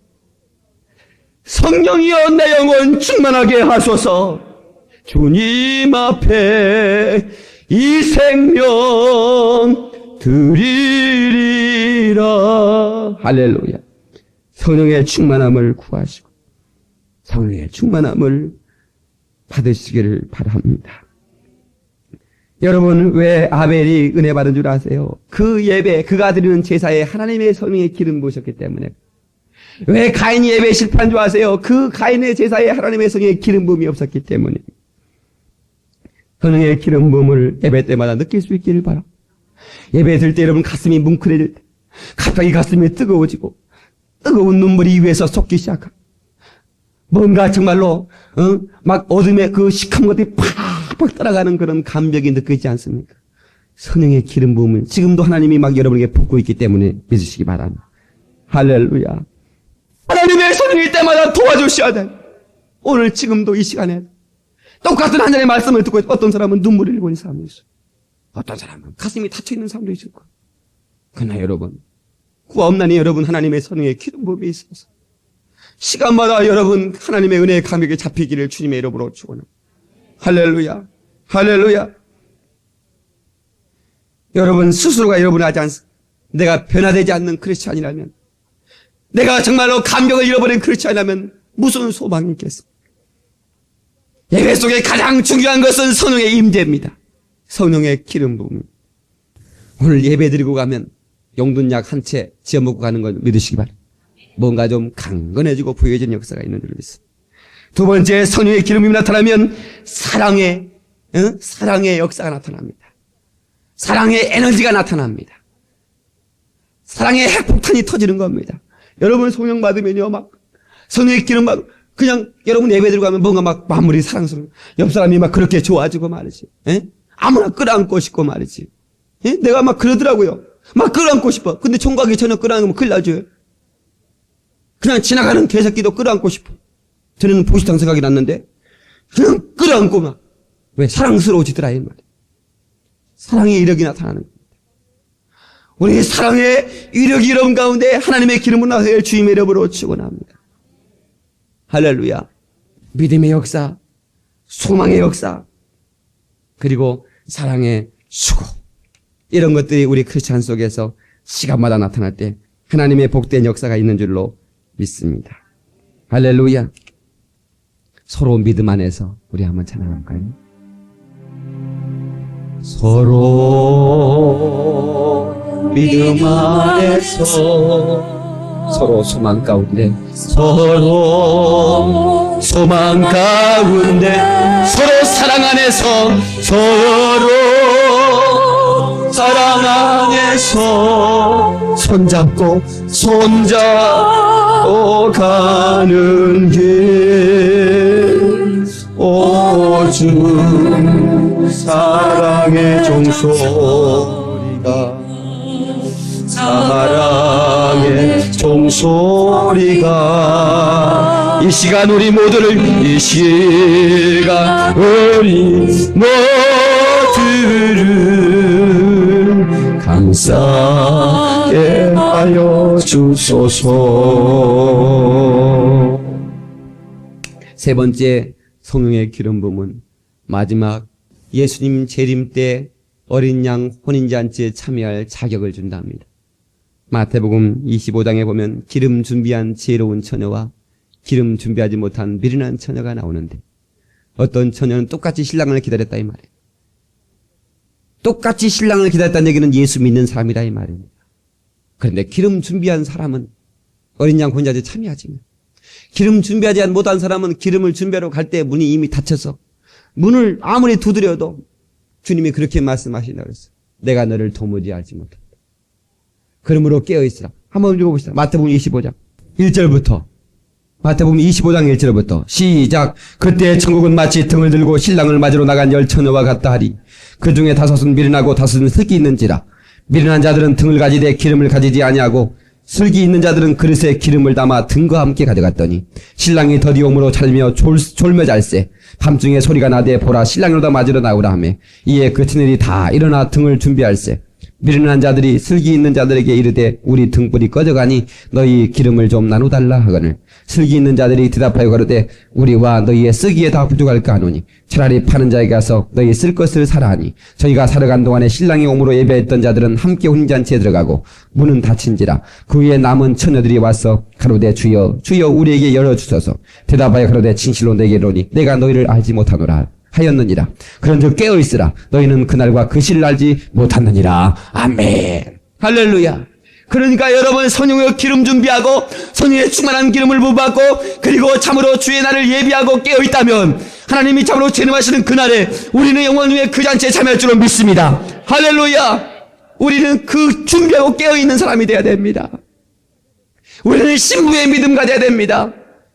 성령이여 내 영혼 충만하게 하소서. 주님 앞에 이 생명 드리리라. 할렐루야. 성령의 충만함을 구하시고 성령의 충만함을 받으시기를 바랍니다. 여러분, 왜 아벨이 은혜 받은 줄 아세요? 그 예배, 그가 드리는 제사에 하나님의 성령의 기름 부으셨기 때문에. 왜 가인이 예배에 실패한 줄 아세요? 그 가인의 제사에 하나님의 성령의 기름 부음이 없었기 때문에. 성령의 기름 부음을 예배 때마다 느낄 수 있기를 바랍니다. 예배 들 때 여러분 가슴이 뭉클해질 때 갑자기 가슴이 뜨거워지고 뜨거운 눈물이 위에서 쏟기 시작하고 뭔가 정말로 막 어둠의 그 시커먼 것들이 팍팍 따라가는 그런 감격이 느껴지지 않습니까? 성령의 기름 부음은 지금도 하나님이 막 여러분에게 붓고 있기 때문에 믿으시기 바랍니다. 할렐루야. 하나님의 성령일 때마다 도와주셔야 돼. 오늘 지금도 이 시간에 똑같은 한 잔의 말씀을 듣고 어떤 사람은 눈물을 흘리고 있는 사람도 있어요. 어떤 사람은 가슴이 닫혀있는 사람도 있을 거예요. 그러나 여러분, 구하옵나니 여러분 하나님의 성령의 기름 부음이 있어서 시간마다 여러분 하나님의 은혜의 감격에 잡히기를 주님의 이름으로 축원합니다. 할렐루야. 할렐루야. 여러분 스스로가 여러분을 하지 않습니다. 내가 변화되지 않는 크리스찬이라면, 내가 정말로 감격을 잃어버린 크리스찬이라면 무슨 소망이 있겠습니까? 예배 속에 가장 중요한 것은 성령의 임재입니다. 성령의 기름 부음. 오늘 예배 드리고 가면 용둔약 한 채 지어 먹고 가는 걸 믿으시기 바랍니다. 뭔가 좀 강건해지고 부유해지는 역사가 있는 줄 믿습니다. 두 번째, 성령의 기름이 나타나면 사랑의 역사가 나타납니다. 사랑의 에너지가 나타납니다. 사랑의 핵폭탄이 터지는 겁니다. 여러분 성령 받으면요, 막 성령의 기름 받고 그냥 여러분 예배 들어가면 뭔가 막 마무리 사랑스러워. 옆 사람이 막 그렇게 좋아지고 말이지. 아무나 끌어안고 싶고 말이지. 내가 막 그러더라고요. 막 끌어안고 싶어. 근데 총각이 전혀 끌어안으면 큰일 나죠. 그냥 지나가는 개새끼도 끌어안고 싶어. 저는 보시당 생각이 났는데 그냥 끌어안고 막. 왜? 사랑스러워지더라 이 말이에요. 사랑의 이력이 나타나는 겁니다. 우리 사랑의 이력이 이름 가운데 하나님의 기름을 나서 주님의 이름으로 축원합니다. 할렐루야. 믿음의 역사, 소망의 역사, 그리고 사랑의 수고, 이런 것들이 우리 크리스찬 속에서 시간마다 나타날 때 하나님의 복된 역사가 있는 줄로 믿습니다. 할렐루야. 서로 믿음 안에서 우리 한번 찬양할까요? 서로 믿음 안에서, 서로 소망 가운데, 서로 소망 가운데, 서로 사랑 안에서, 서로 사랑 안에서 손잡고 가는 길, 오주 사랑의 종소리가, 사랑의 종소리가 이 시간 우리 모두를 감싸게 하여 주소서. 세 번째, 성령의 기름 부음은 마지막 예수님 재림 때 어린 양 혼인잔치에 참여할 자격을 준답니다. 마태복음 25장에 보면 기름 준비한 지혜로운 처녀와 기름 준비하지 못한 미련한 처녀가 나오는데, 어떤 처녀는 똑같이 신랑을 기다렸다 이 말이에요. 똑같이 신랑을 기다렸다는 얘기는 예수 믿는 사람이라 이 말입니다. 그런데 기름 준비한 사람은 어린 양 혼인잔치에 참여하지. 기름 준비하지 못한 사람은 기름을 준비하러 갈 때 문이 이미 닫혀서 문을 아무리 두드려도 주님이 그렇게 말씀하신다고 그랬어요. 내가 너를 도무지 알지 못한다. 그러므로 깨어있으라. 한번 읽어봅시다. 마태복음 25장 1절부터. 마태복음 25장 1절부터 시작. 그때 천국은 마치 등을 들고 신랑을 맞으러 나간 열 처녀와 같다 하리. 그 중에 다섯은 미련하고 다섯은 슬기 있는지라. 미련한 자들은 등을 가지되 기름을 가지지 아니하고 슬기 있는 자들은 그릇에 기름을 담아 등과 함께 가져갔더니 신랑이 더디옴으로 잘며 졸며 잘세. 밤중에 소리가 나되 보라 신랑으로다 맞으러 나오라 하매 이에 그 처녀들이 다 일어나 등을 준비할세. 미련한 자들이 슬기 있는 자들에게 이르되 우리 등불이 꺼져가니 너희 기름을 좀 나누달라 하거늘 슬기 있는 자들이 대답하여 가로되 우리와 너희의 쓰기에 다 부족할까 하노니 차라리 파는 자에게 가서 너희 쓸 것을 사라 하니 저희가 사러 간 동안에 신랑이 오므로 예배했던 자들은 함께 혼인잔치에 들어가고 문은 닫힌지라. 그 위에 남은 처녀들이 와서 가로되 주여 주여 우리에게 열어주소서. 대답하여 가로되 진실로 내게 이르노니 내가 너희를 알지 못하노라 하였느니라. 그런즉 깨어있으라. 너희는 그날과 그 시를 알지 못하느니라. 아멘. 할렐루야. 그러니까 여러분 성령의 기름 준비하고 성령의 충만한 기름을 부어받고 그리고 참으로 주의 날을 예비하고 깨어있다면 하나님이 참으로 재림하시는 그날에 우리는 영원 후에 그 잔치에 참여할 줄로 믿습니다. 할렐루야. 우리는 그 준비하고 깨어있는 사람이 되어야 됩니다. 우리는 신부의 믿음 가져야 됩니다.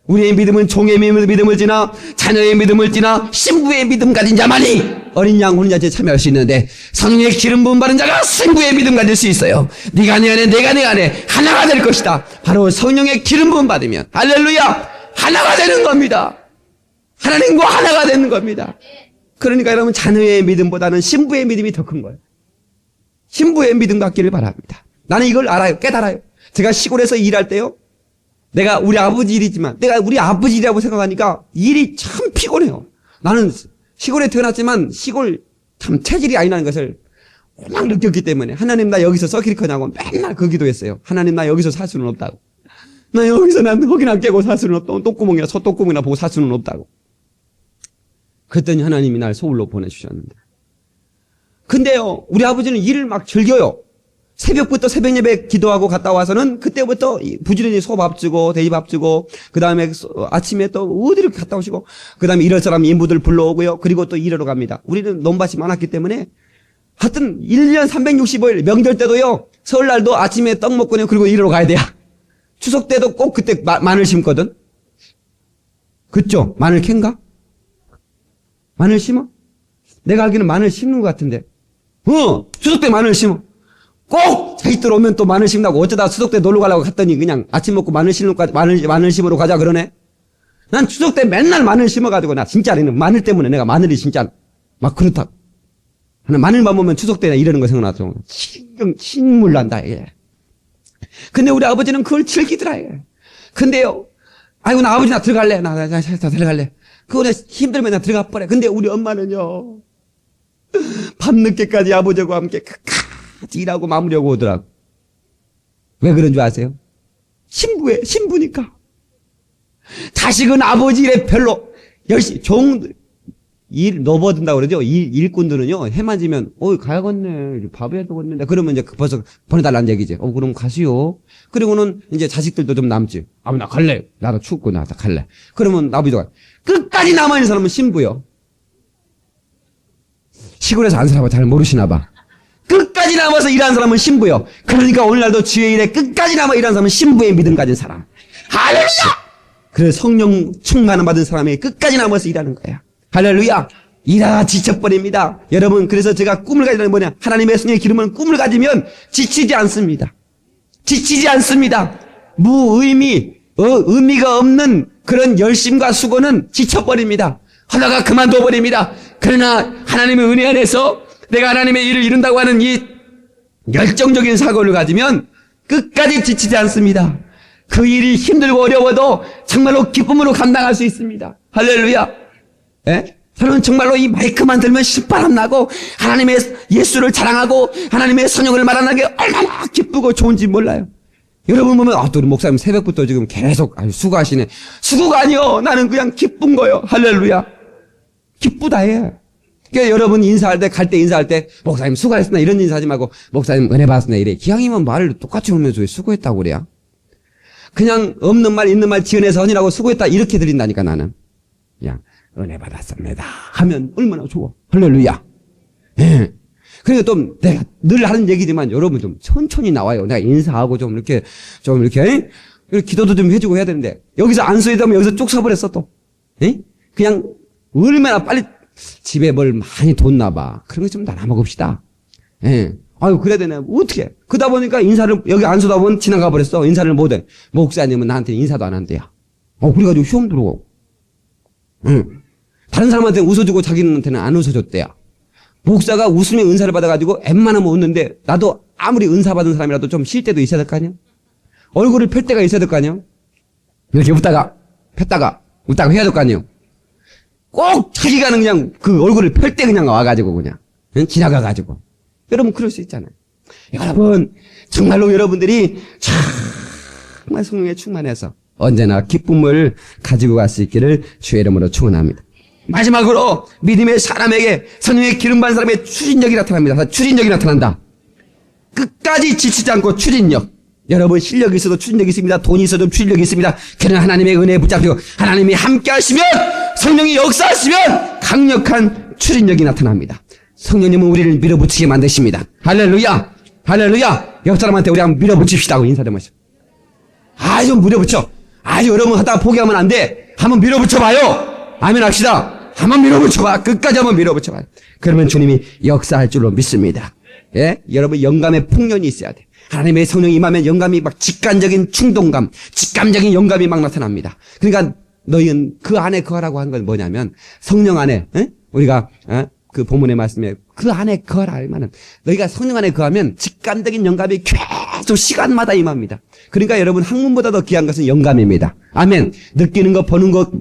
우리의 믿음은 종의 믿음을 지나 자녀의 믿음을 지나 신부의 믿음 가진 자만이 어린 양 혼인잔치에 참여할 수 있는데, 성령의 기름 부음 받은 자가 신부의 믿음 가질 수 있어요. 네가 내 안에 내가 내 안에 하나가 될 것이다. 바로 성령의 기름 부음 받으면 할렐루야 하나가 되는 겁니다. 하나님과 하나가 되는 겁니다. 그러니까 여러분 자녀의 믿음보다는 신부의 믿음이 더 큰 거예요. 신부의 믿음 갖기를 바랍니다. 나는 이걸 알아요. 깨달아요. 제가 시골에서 일할 때요, 내가 우리 아버지 일이지만 내가 우리 아버지 일이라고 생각하니까 일이 참 피곤해요. 나는 시골에 태어났지만 시골 참 체질이 아니라는 것을 막 느꼈기 때문에 하나님 나 여기서 서키리커냐고 맨날 그 기도했어요. 하나님 나 여기서 살 수는 없다고. 나 여기서 난 흙이나 깨고 살 수는 없다고. 똥구멍이나 소똥구멍이나 보고 살 수는 없다고. 그랬더니 하나님이 날 서울로 보내주셨는데. 근데요, 우리 아버지는 일을 막 즐겨요. 새벽부터 새벽 예배 기도하고 갔다 와서는 그때부터 부지런히 소밥 주고 돼지밥 주고 그 다음에 아침에 또 어디를 갔다 오시고 그 다음에 일할 사람 인부들 불러오고요. 그리고 또 일하러 갑니다. 우리는 논밭이 많았기 때문에 하여튼 1년 365일 명절 때도요. 설날도 아침에 떡 먹고요. 그리고 일하러 가야 돼요. 추석 때도 꼭 그때 마늘 심거든. 그쵸? 마늘 캔가? 마늘 심어? 내가 알기는 마늘 심는 것 같은데. 추석 때 마늘 심어. 꼭 자식들 오면 또 마늘 심다고 어쩌다 추석 때 놀러 가려고 갔더니 그냥 아침 먹고 마늘 심으러 가자 그러네. 난 추석 때 맨날 마늘 심어가지고 나 진짜 아니는 마늘 때문에 내가 마늘이 진짜 막 그렇다. 마늘만 보면 추석 때 이러는 거 생각나죠. 신물 난다 이게. 근데 우리 아버지는 그걸 즐기더라 이게. 근데요. 아이고 나 아버지 나 들어갈래. 나 들어갈래. 그거는 힘들면 나 들어가 버려. 근데 우리 엄마는요. 밤늦게까지 아버지하고 함께 끝까지 일하고 마무리하고 오더라고. 왜 그런 줄 아세요? 신부니까. 자식은 아버지 일에 별로 열심히 일 넘어든다고 그러죠. 일꾼들은요. 해만 지면 가야겠네. 밥이 해야겠네. 그러면 이제 벌써 보내달라는 얘기지. 그럼 가시오. 그리고는 이제 자식들도 좀 남지. 나 갈래. 나도 춥고 나 갈래. 그러면 아버지가 끝까지 남아있는 사람은 신부요. 시골에서 안 살아봐 잘 모르시나 봐. 끝까지 남아서 일하는 사람은 신부요. 그러니까 오늘날도 주의 일에 끝까지 남아 일하는 사람은 신부의 믿음 가진 사람. 할렐루야! 그래서 성령 충만을 받은 사람이 끝까지 남아서 일하는 거야. 할렐루야! 일하다 지쳐버립니다. 여러분, 그래서 제가 꿈을 가지는 뭐냐? 하나님의 성령의 기름은 꿈을 가지면 지치지 않습니다. 지치지 않습니다. 의미가 없는 그런 열심과 수고는 지쳐버립니다. 하다가 그만둬버립니다. 그러나 하나님의 은혜 안에서 내가 하나님의 일을 이룬다고 하는 이 열정적인 사고를 가지면 끝까지 지치지 않습니다. 그 일이 힘들고 어려워도 정말로 기쁨으로 감당할 수 있습니다. 할렐루야. 예? 저는 정말로 이 마이크만 들면 신바람 나고 하나님의 예수를 자랑하고 하나님의 선영을 말하는 게 얼마나 기쁘고 좋은지 몰라요. 여러분 보면 또 우리 목사님 새벽부터 지금 계속 수고하시네. 수고가 아니요. 나는 그냥 기쁜 거요. 할렐루야. 기쁘다 해. 그러니까 여러분 인사할 때 갈 때 인사할 때 목사님 수고했습니다 이런 인사하지 말고 목사님 은혜 받았습니다 이래. 기왕이면 말을 똑같이 하면서 왜 수고했다고 그래야? 그냥 없는 말 있는 말 지어내서 헌이라고 수고했다 이렇게 드린다니까 나는. 그냥 은혜 받았습니다 하면 얼마나 좋아. 할렐루야. 예. 그러니까 좀 내가 늘 하는 얘기지만 여러분 좀 천천히 나와요. 내가 인사하고 좀 이렇게 기도도 좀 해주고 해야 되는데 여기서 안 써있다면 여기서 쭉 서버렸어 또. 예? 그냥 얼마나 빨리 집에 뭘 많이 뒀나 봐. 그런 거 좀 나눠 먹읍시다. 예. 그래야 되네. 어떻게. 그러다 보니까 인사를 여기 안 쏘다 보면 지나가 버렸어. 인사를 못 해. 목사님은 나한테 인사도 안 한대요. 그래가지고 휘용 들어오고. 다른 사람한테 웃어주고 자기한테는 안 웃어줬대요. 목사가 웃으면 은사를 받아가지고 웬만하면 웃는데 나도 아무리 은사 받은 사람이라도 좀 쉴 때도 있어야 될 거 아니야? 얼굴을 펼 때가 있어야 될 거 아니야? 이렇게 폈다가 웃다가 해야 될 거 아니에요? 꼭 자기가는 그냥 그 얼굴을 펼 때 그냥 와가지고 그냥 지나가가지고. 여러분 그럴 수 있잖아요. 여러분 정말로 여러분들이 정말 성령에 충만해서 언제나 기쁨을 가지고 갈 수 있기를 주의 이름으로 축원합니다. 마지막으로 믿음의 사람에게 성령의 기름 받은 사람의 추진력이 나타납니다. 추진력이 나타난다. 끝까지 지치지 않고 추진력. 여러분 실력이 있어도 추진력이 있습니다. 돈이 있어도 추진력이 있습니다. 그러나 하나님의 은혜에 붙잡히고 하나님이 함께 하시면 성령이 역사하시면 강력한 추진력이 나타납니다. 성령님은 우리를 밀어붙이게 만드십니다. 할렐루야. 할렐루야. 옆 사람한테 우리 한번 밀어붙입시다고 인사 좀 하시죠. 좀 밀어붙여. 여러분 하다가 포기하면 안 돼. 한번 밀어붙여봐요. 아멘 합시다. 한번 밀어붙여봐. 끝까지 한번 밀어붙여봐. 그러면 주님이 역사할 줄로 믿습니다. 예? 여러분 영감의 풍년이 있어야 돼. 하나님의 성령이 임하면 영감이 막 직감적인 충동감, 직감적인 영감이 막 나타납니다. 그러니까 너희는 그 안에 거하라고 한 건 뭐냐면 성령 안에 우리가 그 본문의 말씀에 그 안에 거하라 하면은 너희가 성령 안에 거하면 직감적인 영감이 계속 시간마다 임합니다. 그러니까 여러분 학문보다 더 귀한 것은 영감입니다. 아멘. 느끼는 거, 보는 거,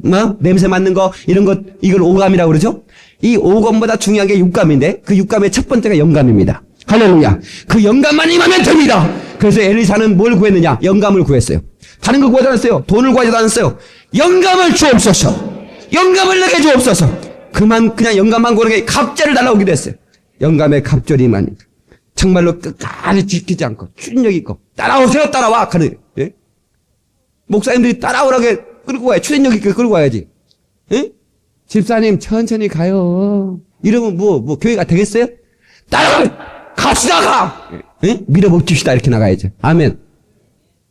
냄새 맡는 거 이런 것 이걸 오감이라고 그러죠. 이 오감보다 중요한 게 육감인데 그 육감의 첫 번째가 영감입니다. 할렐루야. 그 영감만 임하면 됩니다. 그래서 엘리사는 뭘 구했느냐? 영감을 구했어요. 다른 거 구하지 않았어요. 돈을 구하지도 않았어요. 영감을 주옵소서. 영감을 내게 주옵소서. 그만 그냥 영감만 고르게 갑절을 달라오기도 했어요. 영감의 갑절이만 정말로 끝까지 지키지 않고 추진력 있고 따라오세요 따라와 가는 예? 목사님들이 따라오라게 끌고 와야 추진력 있게 끌고 와야지. 예? 집사님 천천히 가요. 이러면 뭐 교회가 되겠어요? 따라와 갑시다 가. 예? 밀어붙입시다 이렇게 나가야죠. 아멘.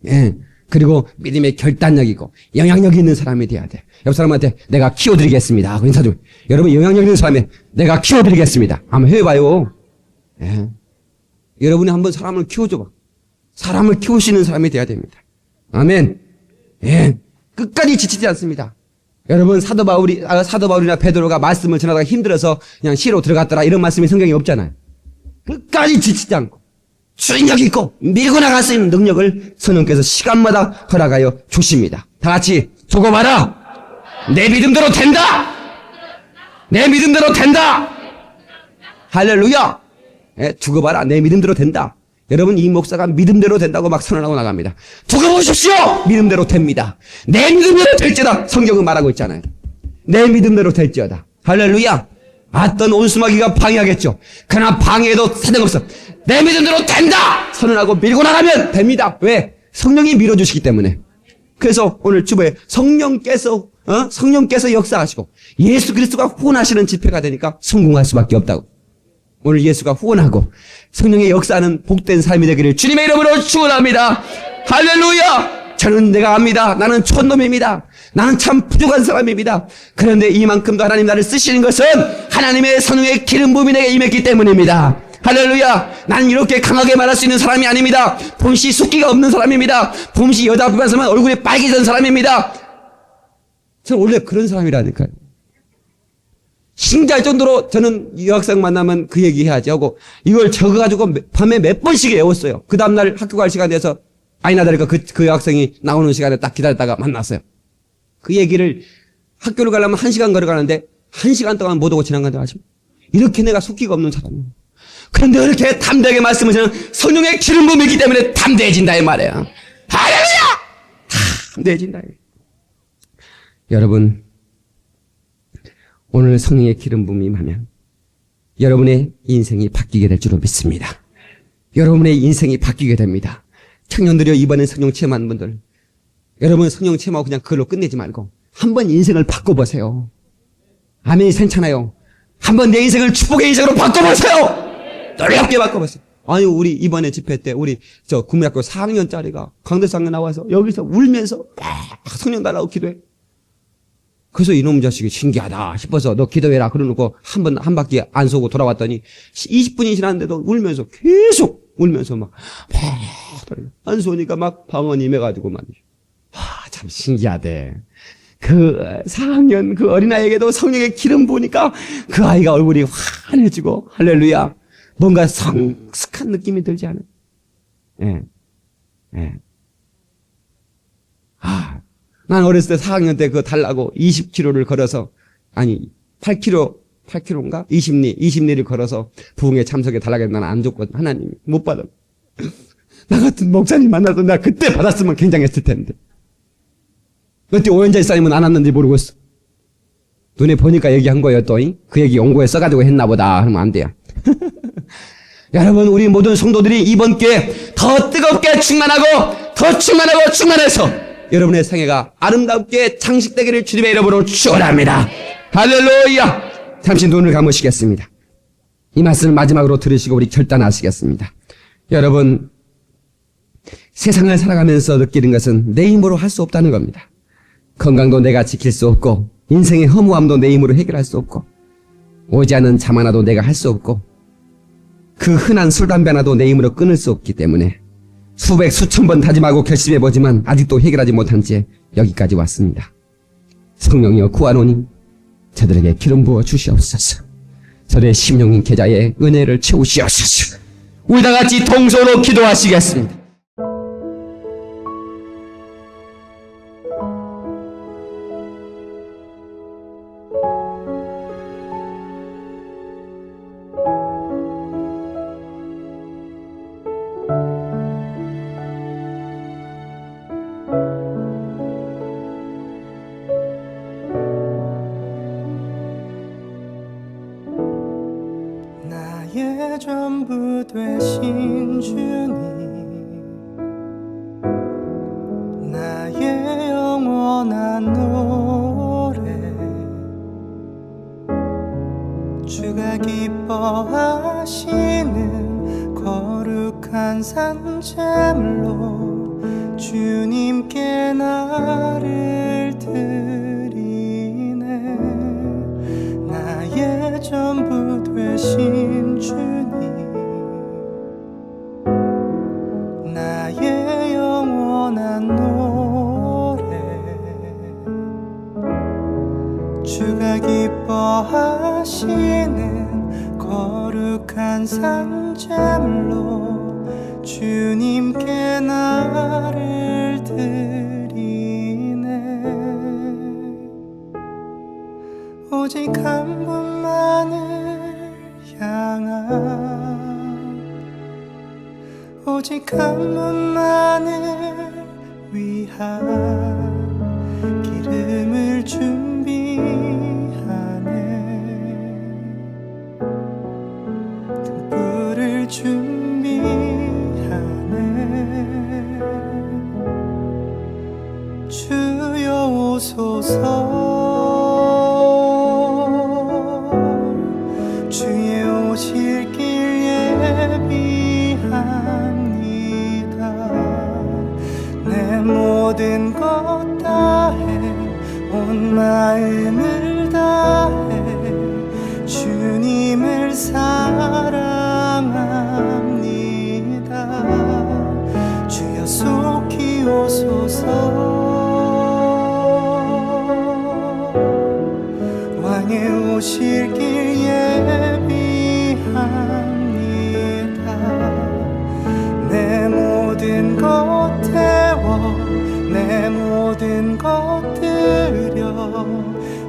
예. 그리고 믿음의 결단력이고 영향력이 있는 사람이 돼야 돼. 옆 사람한테 내가 키워드리겠습니다. 그 인사도 여러분 영향력 있는 사람에 내가 키워드리겠습니다. 한번 해봐요. 예. 여러분이 한번 사람을 키워줘봐. 사람을 키우시는 사람이 돼야 됩니다. 아멘. 예. 끝까지 지치지 않습니다. 여러분 사도 바울이나 베드로가 말씀을 전하다가 힘들어서 그냥 시로 들어갔더라 이런 말씀이 성경에 없잖아요. 끝까지 지치지 않고 추진력 있고 밀고 나갈 수 있는 능력을 성령께서 시간마다 허락하여 주십니다. 다 같이 두고 봐라. 내 믿음대로 된다. 내 믿음대로 된다. 할렐루야. 예, 두고 봐라. 내 믿음대로 된다. 여러분 이 목사가 믿음대로 된다고 막 선언하고 나갑니다. 두고 보십시오. 믿음대로 됩니다. 내 믿음대로 될지어다. 성경은 말하고 있잖아요. 내 믿음대로 될지어다. 할렐루야. 어떤 온수마귀가 방해하겠죠. 그러나 방해해도 사정없어. 내 믿음대로 된다! 선언하고 밀고 나가면 됩니다. 왜? 성령이 밀어주시기 때문에. 그래서 오늘 주보에 성령께서 역사하시고 예수 그리스도가 후원하시는 집회가 되니까 성공할 수밖에 없다고. 오늘 예수가 후원하고 성령의 역사하는 복된 삶이 되기를 주님의 이름으로 축원합니다. 할렐루야! 저는 내가 압니다. 나는 촌놈입니다. 나는 참 부족한 사람입니다. 그런데 이만큼도 하나님 나를 쓰시는 것은 하나님의 성령의 기름 부음이 내게 임했기 때문입니다. 할렐루야. 나는 이렇게 강하게 말할 수 있는 사람이 아닙니다. 봄씨 숫기가 없는 사람입니다. 봄씨 여자 앞에 서만 얼굴이 빨개진 사람입니다. 저는 원래 그런 사람이라니까요. 신기할 정도로 저는 유학생 만나면 그 얘기 해야지 하고 이걸 적어가지고 밤에 몇 번씩 외웠어요. 그 다음날 학교 갈 시간 돼서 아이나 다를까 그 여학생이 나오는 시간에 딱 기다렸다가 만났어요. 그 얘기를 학교를 가려면 1시간 걸어가는데 1시간 동안 못 오고 지나간 줄 아십니까? 이렇게 내가 숫기가 없는 사람이에요. 그런데 이렇게 담대하게 말씀을 하는 성령의 기름 부음이기 때문에 담대해진다 이 말이에요. 할렐루야! 담대해진다. 여러분 오늘 성령의 기름 부음이 임하면 여러분의 인생이 바뀌게 될 줄로 믿습니다. 여러분의 인생이 바뀌게 됩니다. 청년들이여 이번에 성령 체험하는 분들 여러분 성령 체험하고 그냥 그걸로 끝내지 말고 한번 인생을 바꿔보세요. 아멘이 괜찮아요. 한번 내 인생을 축복의 인생으로 바꿔보세요. 놀랍게 바꿔보세요. 아니 우리 이번에 집회 때 우리 저 국민학교 4학년짜리가 강대상에 나와서 여기서 울면서 막 성령 달라고 기도해. 그래서 이놈 자식이 신기하다 싶어서 너 기도해라 그러놓고 한 바퀴 안 쏘고 돌아왔더니 20분이 지났는데도 울면서 계속 울면서 막 안 쏘니까 막 방언이 임해가지고 말이죠. 참 신기하대. 그 4학년 그 어린아이에게도 성령의 기름 부으니까 그 아이가 얼굴이 환해지고 할렐루야. 뭔가 성숙한 느낌이 들지 않아요? 예. 예. 난 어렸을 때 4학년 때 그거 달라고 20km를 걸어서, 아니, 8km인가? 20리를 걸어서 부흥회 참석에 달라고 해도 난 안 줬거든. 하나님이. 못 받아. 나 같은 목사님 만나서 나 그때 받았으면 굉장했을 텐데. 그때 오연자 집사님은 안 왔는지 모르겠어. 눈에 보니까 얘기한 거예요, 또. 그 얘기 연구에 써가지고 했나 보다. 하면 안 돼요. 여러분, 우리 모든 성도들이 이번 기회에 더 뜨겁게 충만하고, 더 충만하고, 충만해서 여러분의 생애가 아름답게 장식되기를 주님의 이름으로 축원합니다. 할렐루야! 잠시 눈을 감으시겠습니다. 이 말씀을 마지막으로 들으시고 우리 결단하시겠습니다. 여러분, 세상을 살아가면서 느끼는 것은 내 힘으로 할 수 없다는 겁니다. 건강도 내가 지킬 수 없고, 인생의 허무함도 내 힘으로 해결할 수 없고, 오지 않은 잠 하나도 내가 할 수 없고, 그 흔한 술, 담배 하나도 내 힘으로 끊을 수 없기 때문에 수백, 수천 번 다짐하고 결심해보지만 아직도 해결하지 못한 채 여기까지 왔습니다. 성령이여 구하노니 저들에게 기름 부어 주시옵소서. 저들의 심령인 계좌에 은혜를 채우시옵소서. 우리 다 같이 동서로 기도하시겠습니다. 주님, 나의 영원한 노래, 주가 기뻐하시는 거룩한 산제물로 주님께 나를 드리네. 나의 전부 되신 주님, 나의 영원한 노래, 주가 기뻐하시는 거룩한 산제물로 주님께 나를 드리네. 오직 한 분만을 향한, 오직 한 분만을 위한 기름을 준비하네. 등불을 준비하네. 주여 오소서. 주의 오실 길 예비합니다. 내 모든 것 다해, 온 마음을 다해 주님을 사랑합니다. 주여 속히 오소서. 왕의 오실 길 예비합니다. 내 모든 것 태워, 내 모든 것 드려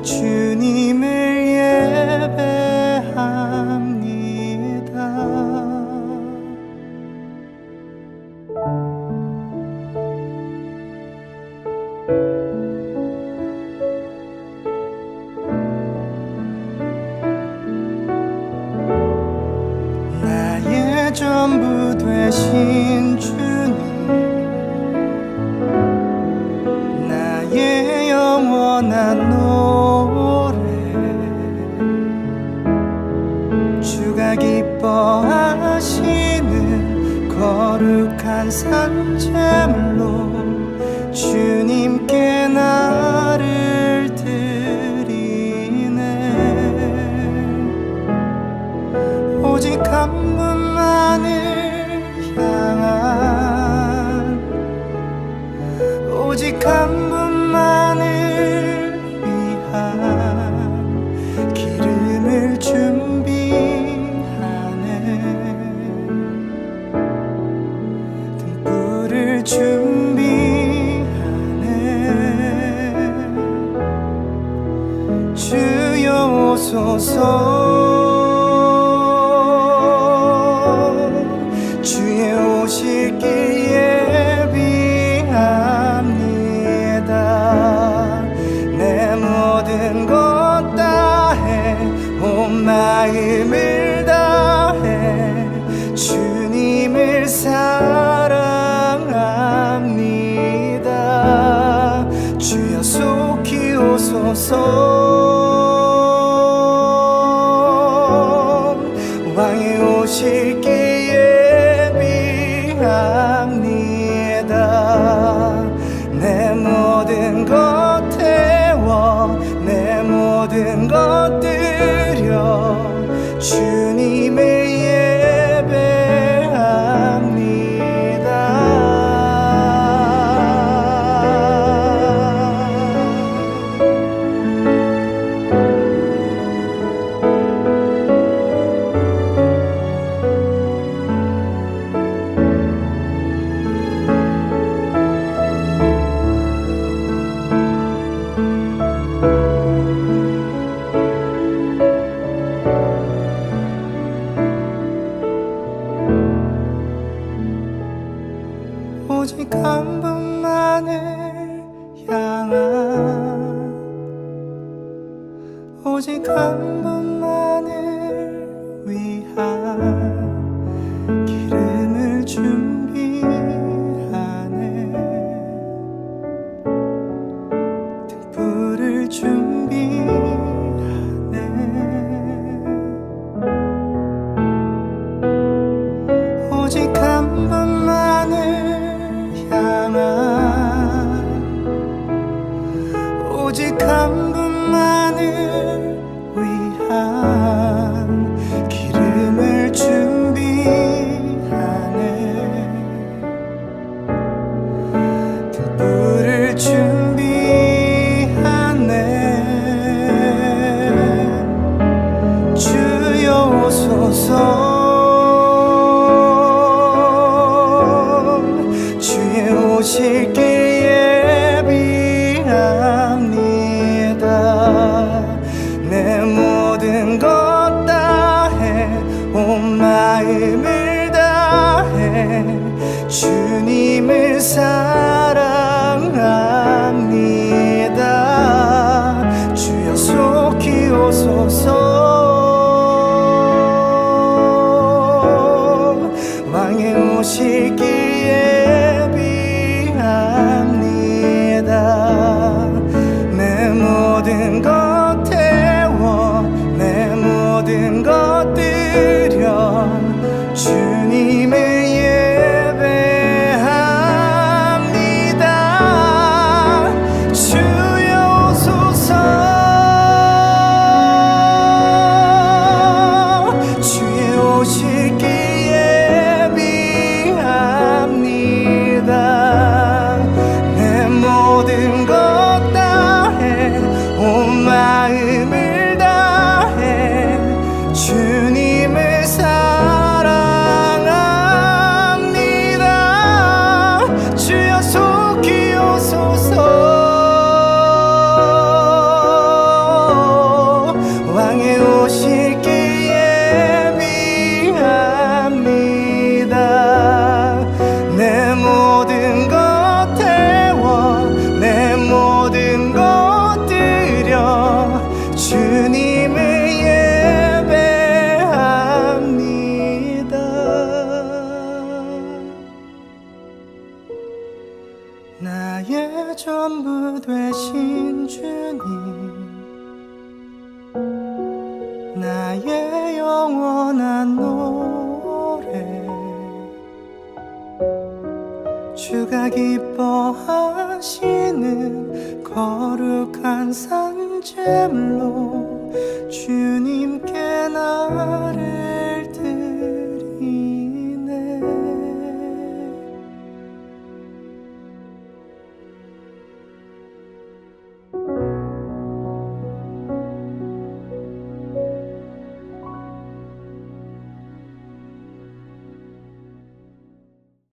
주님을 예배합니다. 나의 전부 되신 주님, 나의 영원한 노래, 주가 기뻐하시는 거룩한 산제물로 주님께 나를 드리네. 오직 한 분만을 향한, 오직 한 분만을 위한 기름을 준비하네. 등불을 준비하네. 주여 오소서. 주의 오실 길 예비합니다. 내 모든 것 다해, 온 마음을 다해 주님을 사랑합니다. 주여 속히 오소서. 왕이 오실 길 예비합니다. 내 모든 것 태워, 내 모든 것 드려 주님을 오직 한 분만을 향한, 오직 한 분만을 위한 기름을 예배를 준비하네 주여 오소서 주의 오실 길 예비합니다 내 모든 것 다해 온 마음을 다해 주님을 사랑합니다 주여 속히 오소서 왕의 오실 길 예비합니다 내 모든 것 태워 내 모든 것 드려 주님을 예배합니다 주여 오소서 주의 오실 길 예비합니다 내 모든 것 다해 온 마음을 다해 주님을 사랑합니다 주여 속히 오소서 왕의 오실 길 예비합니다 내 모든 것 태워 내 모든 것 드려 주님을 예배합니다 나의 전부 되신 주님 나의 영원한 노래 주가 기뻐하시는 거룩한 산재물로 주님께 나를